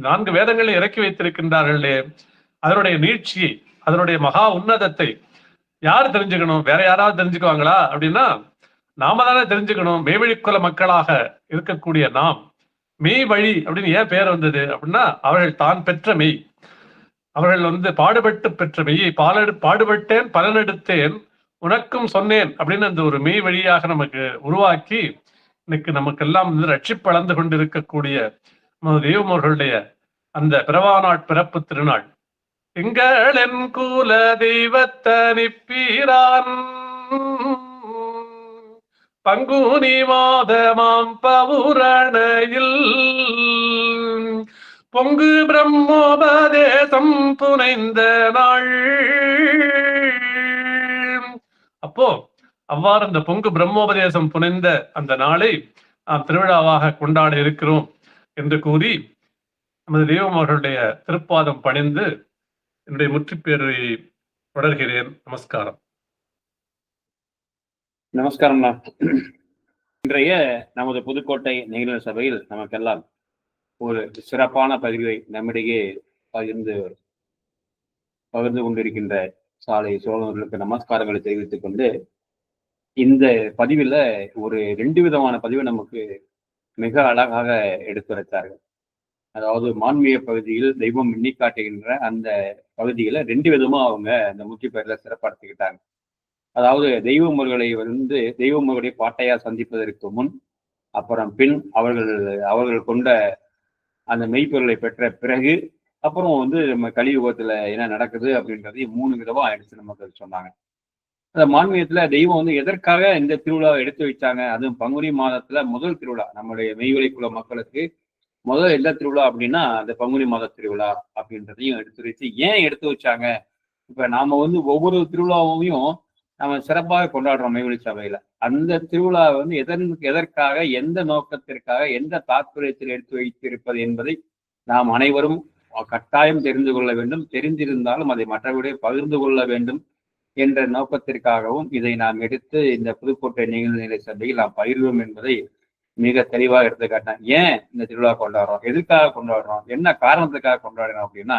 4 வேதங்களை இறக்கி வைத்திருக்கின்றார்களே, அதனுடைய நீட்சியை, அதனுடைய மகா உன்னதத்தை யார் தெரிஞ்சுக்கணும்? வேற யாராவது தெரிஞ்சுக்குவாங்களா அப்படின்னா, நாம தானே தெரிஞ்சுக்கணும். மெய்வழிக்குல மக்களாக இருக்கக்கூடிய நாம். மெய் வழி அப்படின்னு ஏன் பேர் வந்தது அப்படின்னா, அவர்கள் தான் பெற்ற மெய், அவர்கள் வந்து பாடுபட்டு பெற்ற மெய்யை பாடுபட்டேன் பலனெடுத்தேன் உனக்கும் சொன்னேன் அப்படின்னு அந்த ஒரு மெய் வழியாக நமக்கு உருவாக்கி இன்னைக்கு நமக்கெல்லாம் வந்து ரட்சிப்பளந்து கொண்டிருக்கக்கூடிய தெய்வம் அவர்களுடைய அந்த பிறவானாட் பிறப்பு திருநாள். என் குல தெய்வத்தனிப்பீரான் பங்குனி மாதமாம் பவுரணையில் பொங்கு பிரம்மோபதேசம் புனைந்த நாள். அப்போ அவ்வாறு அந்த பொங்கு பிரம்மோபதேசம் புனைந்த அந்த நாளை நாம் திருவிழாவாக கொண்டாட இருக்கிறோம் என்று கூறி நமது தெய்வம் அவர்களுடைய திருப்பாதம் பணிந்து என்னுடைய முற்றுப்பேரை தொடர்கிறேன். நமஸ்காரம். நமஸ்காரம்ண்ணா. இன்றைய நமது புதுக்கோட்டை நெய்நில சபையில் நமக்கெல்லாம் ஒரு சிறப்பான பதிவை நம்மிடையே பகிர்ந்து கொண்டிருக்கின்ற சாலை சோழர்களுக்கு நமஸ்காரங்களை தெரிவித்துக் கொண்டு இந்த பதிவுல ஒரு 2 விதமான பதிவை நமக்கு மிக அழகாக எடுத்துரைத்தார்கள். அதாவது மான்மீக பகுதியில் தெய்வம் எண்ணி காட்டுகின்ற அந்த பகுதியில 2 விதமா அவங்க அந்த முற்றுப்பெயர்ல சிறப்படுத்திக்கிட்டாங்க. அதாவது தெய்வங்களுடைய பாட்டையா சந்திப்பதற்கு முன், அப்புறம் பின், அவர்கள் கொண்ட அந்த மெய்ப்பொருளை பெற்ற பிறகு, அப்புறம் நம்ம கலியுகத்துல என்ன நடக்குது அப்படின்றதையும் 3 விதமா எடுத்து நமக்கு சொன்னாங்க. அந்த மான்மீகத்துல தெய்வம் எதற்காக இந்த திருவிழாவை எடுத்து வச்சாங்க, அதுவும் பங்குனி மாதத்துல முதல் திருவிழா நம்முடைய மெய்வழி குல மக்களுக்கு முதல் எந்த திருவிழா அப்படின்னா அந்த பங்குனி மாத திருவிழா அப்படின்றதையும் எடுத்து வச்சு ஏன் எடுத்து வச்சாங்க. இப்ப நாம ஒவ்வொரு திருவிழாவையும் நம்ம சிறப்பாக கொண்டாடுறோம் மெய்வழி சபையில. அந்த திருவிழா எதற்காக, எந்த நோக்கத்திற்காக, எந்த தாற்பயத்தில் எடுத்து வைத்திருப்பது என்பதை நாம் அனைவரும் கட்டாயம் தெரிந்து கொள்ள வேண்டும். தெரிந்திருந்தாலும் அதை மற்றவர்களிடையே பகிர்ந்து கொள்ள வேண்டும் என்ற நோக்கத்திற்காகவும் இதை நாம் எடுத்து இந்த புதுக்கோட்டை நிகழ்நிலை சபையில் நாம் பகிர்வோம் என்பதை மிக தெளிவாக எடுத்து காட்டினேன். ஏன் இந்த திருவிழா கொண்டாடுறோம், எதுக்காக கொண்டாடுறோம், என்ன காரணத்துக்காக கொண்டாடுறோம் அப்படின்னா,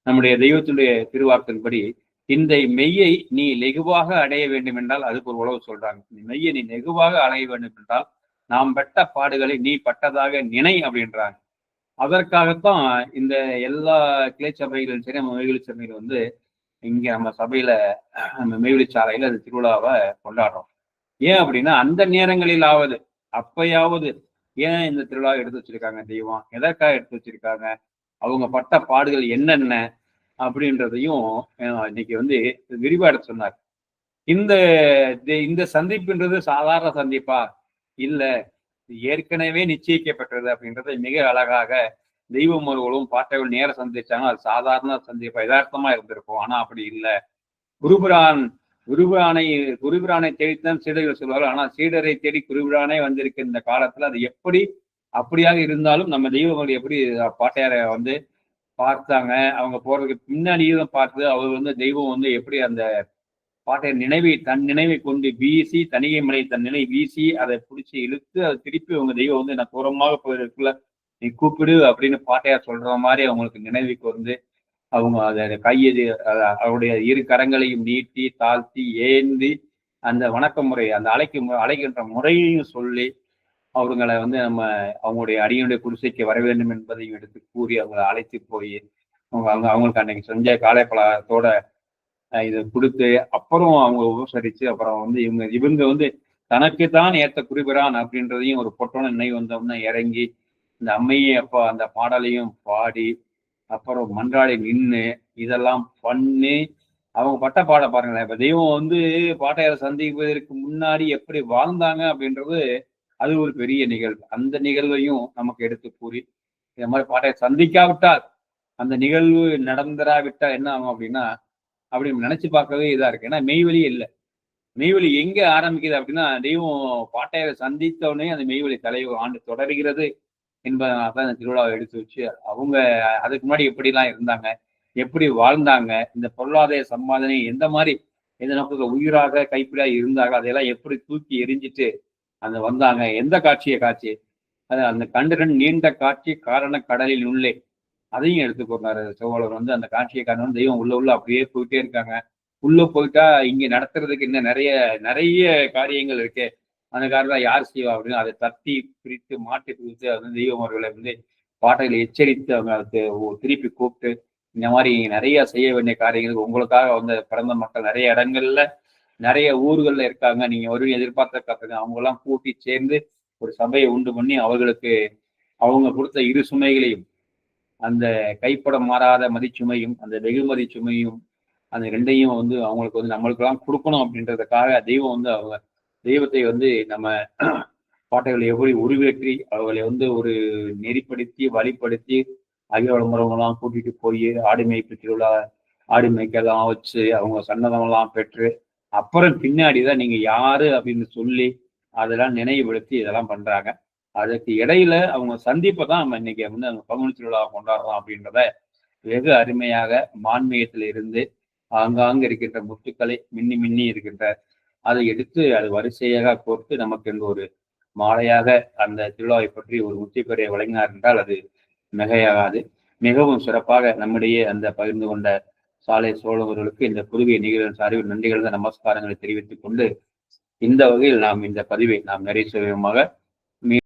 நம்முடைய தெய்வத்துடைய திருவாக்கின்படி இந்த மெய்யை நீ லெகுவாக அடைய வேண்டும் என்றால், அதுக்கு ஒரு உழவு சொல்றாங்க. இந்த மெய்யை நீ லெகுவாக அடைய வேண்டும் என்றால் நாம் பட்ட பாடுகளை நீ பட்டதாக நினை அப்படின்றாங்க. அதற்காகத்தான் இந்த எல்லா கிளை சபைகளும் சரி, நம்ம மெய்வெளி சபையில் இங்க நம்ம சபையில நம்ம மெய்வெளி சாலையில அந்த திருவிழாவை கொண்டாடுறோம். ஏன் அப்படின்னா அந்த நேரங்களிலாவது அப்பயாவது ஏன் இந்த திருவிழாவை எடுத்து வச்சிருக்காங்க தெய்வம், எதற்காக எடுத்து வச்சிருக்காங்க, அவங்க பட்ட பாடுகள் என்னென்ன அப்படின்றதையும் இன்னைக்கு விரிவா எடுத்து சொன்னார். இந்த சந்திப்புன்றது சாதாரண சந்திப்பா இல்ல, ஏற்கனவே நிச்சயிக்கப்பட்டது அப்படின்றத மிக அழகாக தெய்வம் அவர்களும் பாட்டைகள் நேரம் சந்திச்சாங்க. அது சாதாரண சந்திப்பா யதார்த்தமா இருந்திருக்கும். ஆனா அப்படி இல்லை. குருபிரானை தேடித்தான் சீடர்கள் சொல்வார்கள். ஆனா சீடரை தேடி குருபிரானே வந்திருக்க இந்த காலத்துல அது அப்படியாக இருந்தாலும் நம்ம தெய்வங்கள் எப்படி பாட்டையாரை பார்த்தாங்க, அவங்க போறதுக்கு பின்னாடியும் பார்த்து அவர் தெய்வம் எப்படி அந்த பாட்டையர் தன் நினைவை கொண்டு வீசி, தனிகை மலை தன் நிலை வீசி அதை பிடிச்சி இழுத்து அதை திருப்பி அவங்க தெய்வம் நான் தூரமாக போயிருக்குள்ள நீ கூப்பிடு அப்படின்னு பாட்டையார் சொல்ற மாதிரி அவங்களுக்கு நினைவுக்கு அவங்க அதை அவருடைய இரு கரங்களையும் நீட்டி தாழ்த்தி ஏந்தி அந்த வணக்க முறை, அந்த அழைக்கின்ற முறையையும் சொல்லி அவங்களை அவங்களுடைய அடியனுடைய குடிசைக்கு வர வேண்டும் என்பதையும் எடுத்து கூறி அவங்களை அழைத்து போய் அவங்களுக்கு அன்னைக்கு செஞ்ச காளைப்பழத்தோட இதை கொடுத்து அப்புறம் அவங்க உபசரிச்சு அப்புறம் இவங்க தனக்குத்தான் ஏற்ற குறிப்பிடான் அப்படின்றதையும் ஒரு பொட்டோன நினைவு வந்தோம்னா இறங்கி இந்த அம்மையை அப்போ அந்த பாடலையும் பாடி அப்புறம் மன்றாடி நின்று இதெல்லாம் பண்ணி அவங்க பட்ட பாட பாருங்களேன். இப்ப தெய்வம் பாட்டையாரை சந்திப்பதற்கு முன்னாடி எப்படி வாழ்ந்தாங்க அப்படின்றது அது ஒரு பெரிய நிகழ்வு. அந்த நிகழ்வையும் நமக்கு எடுத்து கூறி இந்த மாதிரி பாட்டையாரை சந்திக்காவிட்டால், அந்த நிகழ்வு நடந்துராவிட்டால் என்ன ஆகும் அப்படின்னா அப்படின்னு நினைச்சு பார்க்கவே இதா இருக்கு. ஏன்னா மெய்வெளி இல்லை. மெய்வெளி எங்க ஆரம்பிக்குது அப்படின்னா தெய்வம் பாட்டையாரை சந்தித்தவனே அந்த மெய்வெளி தலைவர் ஆண்டு தொடர்கிறது என்பதனால்தான் இந்த திருவிழாவை எடுத்து வச்சு அவங்க அதுக்கு முன்னாடி எப்படிலாம் இருந்தாங்க, எப்படி வாழ்ந்தாங்க, இந்த பொருளாதார சம்பாதனை எந்த மாதிரி எந்த நோக்கத்துல உயிராக கைப்பிடியா இருந்தாங்க, அதையெல்லாம் எப்படி தூக்கி எரிஞ்சிட்டு வந்தாங்க, எந்த காட்சி அது அந்த கண்டுகண் நீண்ட காட்சி காரண கடலில் உள்ளே அதையும் எடுத்துக்கொண்டாரு சோழர். அந்த காட்சியை காரணம் தெய்வம் உள்ள அப்படியே போயிட்டே இருக்காங்க. உள்ள போயிட்டா இங்க நடத்துறதுக்கு இன்னும் நிறைய காரியங்கள் இருக்கு. அந்த காரணம் யார் செய்வா அப்படின்னு அதை தட்டி பிரித்து மாட்டி பிரித்து தெய்வம் அவர்களை பாட்டைகளை எச்சரித்து அவங்க அதுக்கு திருப்பி கூப்பிட்டு இந்த மாதிரி நிறைய செய்ய வேண்டிய காரியங்களுக்கு உங்களுக்காக பிறந்த மக்கள் நிறைய இடங்கள்ல நிறைய ஊர்கள்ல இருக்காங்க, நீங்க ஒரு எதிர்பார்த்த காத்துங்க அவங்க எல்லாம் கூட்டி சேர்ந்து ஒரு சபையை உண்டு பண்ணி அவர்களுக்கு அவங்க கொடுத்த இரு சுமைகளையும் அந்த கைப்பட மாறாத மதிச்சுமையும் அந்த வெகுமதி சுமையும் அந்த ரெண்டையும் அவங்களுக்கு நம்மளுக்கெல்லாம் கொடுக்கணும் அப்படின்றதுக்காக தெய்வம் அவங்க தெய்வத்தை நம்ம பாட்டைகளை எப்படி உருவேற்றி அவர்களை ஒரு நெறிப்படுத்தி வழிப்படுத்தி அகில முறைகள்லாம் கூட்டிட்டு போய் ஆடு மேய்ப்பு திருவிழா ஆடு மேய்க்கெல்லாம் வச்சு அவங்க சன்னதமெல்லாம் பெற்று அப்புறம் பின்னாடிதான் நீங்க யாரு அப்படின்னு சொல்லி அதெல்லாம் நினைவுபடுத்தி இதெல்லாம் பண்றாங்க. அதுக்கு இடையில அவங்க சந்திப்பை தான் நம்ம இன்னைக்கு அந்த பங்குனி திருவிழாவை கொண்டாடுறோம் அப்படின்றத வெகு அருமையாக மான்மீகத்தில் இருந்து ஆங்காங்க இருக்கின்ற முத்துக்களை மின்னி இருக்கின்ற அதை எடுத்து அது வரிசையாக கோர்த்து நமக்கு என்று ஒரு மாலையாக அந்த திருவிழாவை பற்றி ஒரு முத்திப்பெரிய வழங்கினார் என்றால் அது மிகையாகாது. மிகவும் சிறப்பாக நம்மிடையே அந்த பகிர்ந்து கொண்ட சாலை சோழவர்களுக்கு இந்த புதுவை நிகழ்வு சார்பில் நன்றிகள் நமஸ்காரங்களை தெரிவித்துக் கொண்டு இந்த வகையில் நாம் இந்த பதிவை நாம் நிறைவு செய்வோமாக.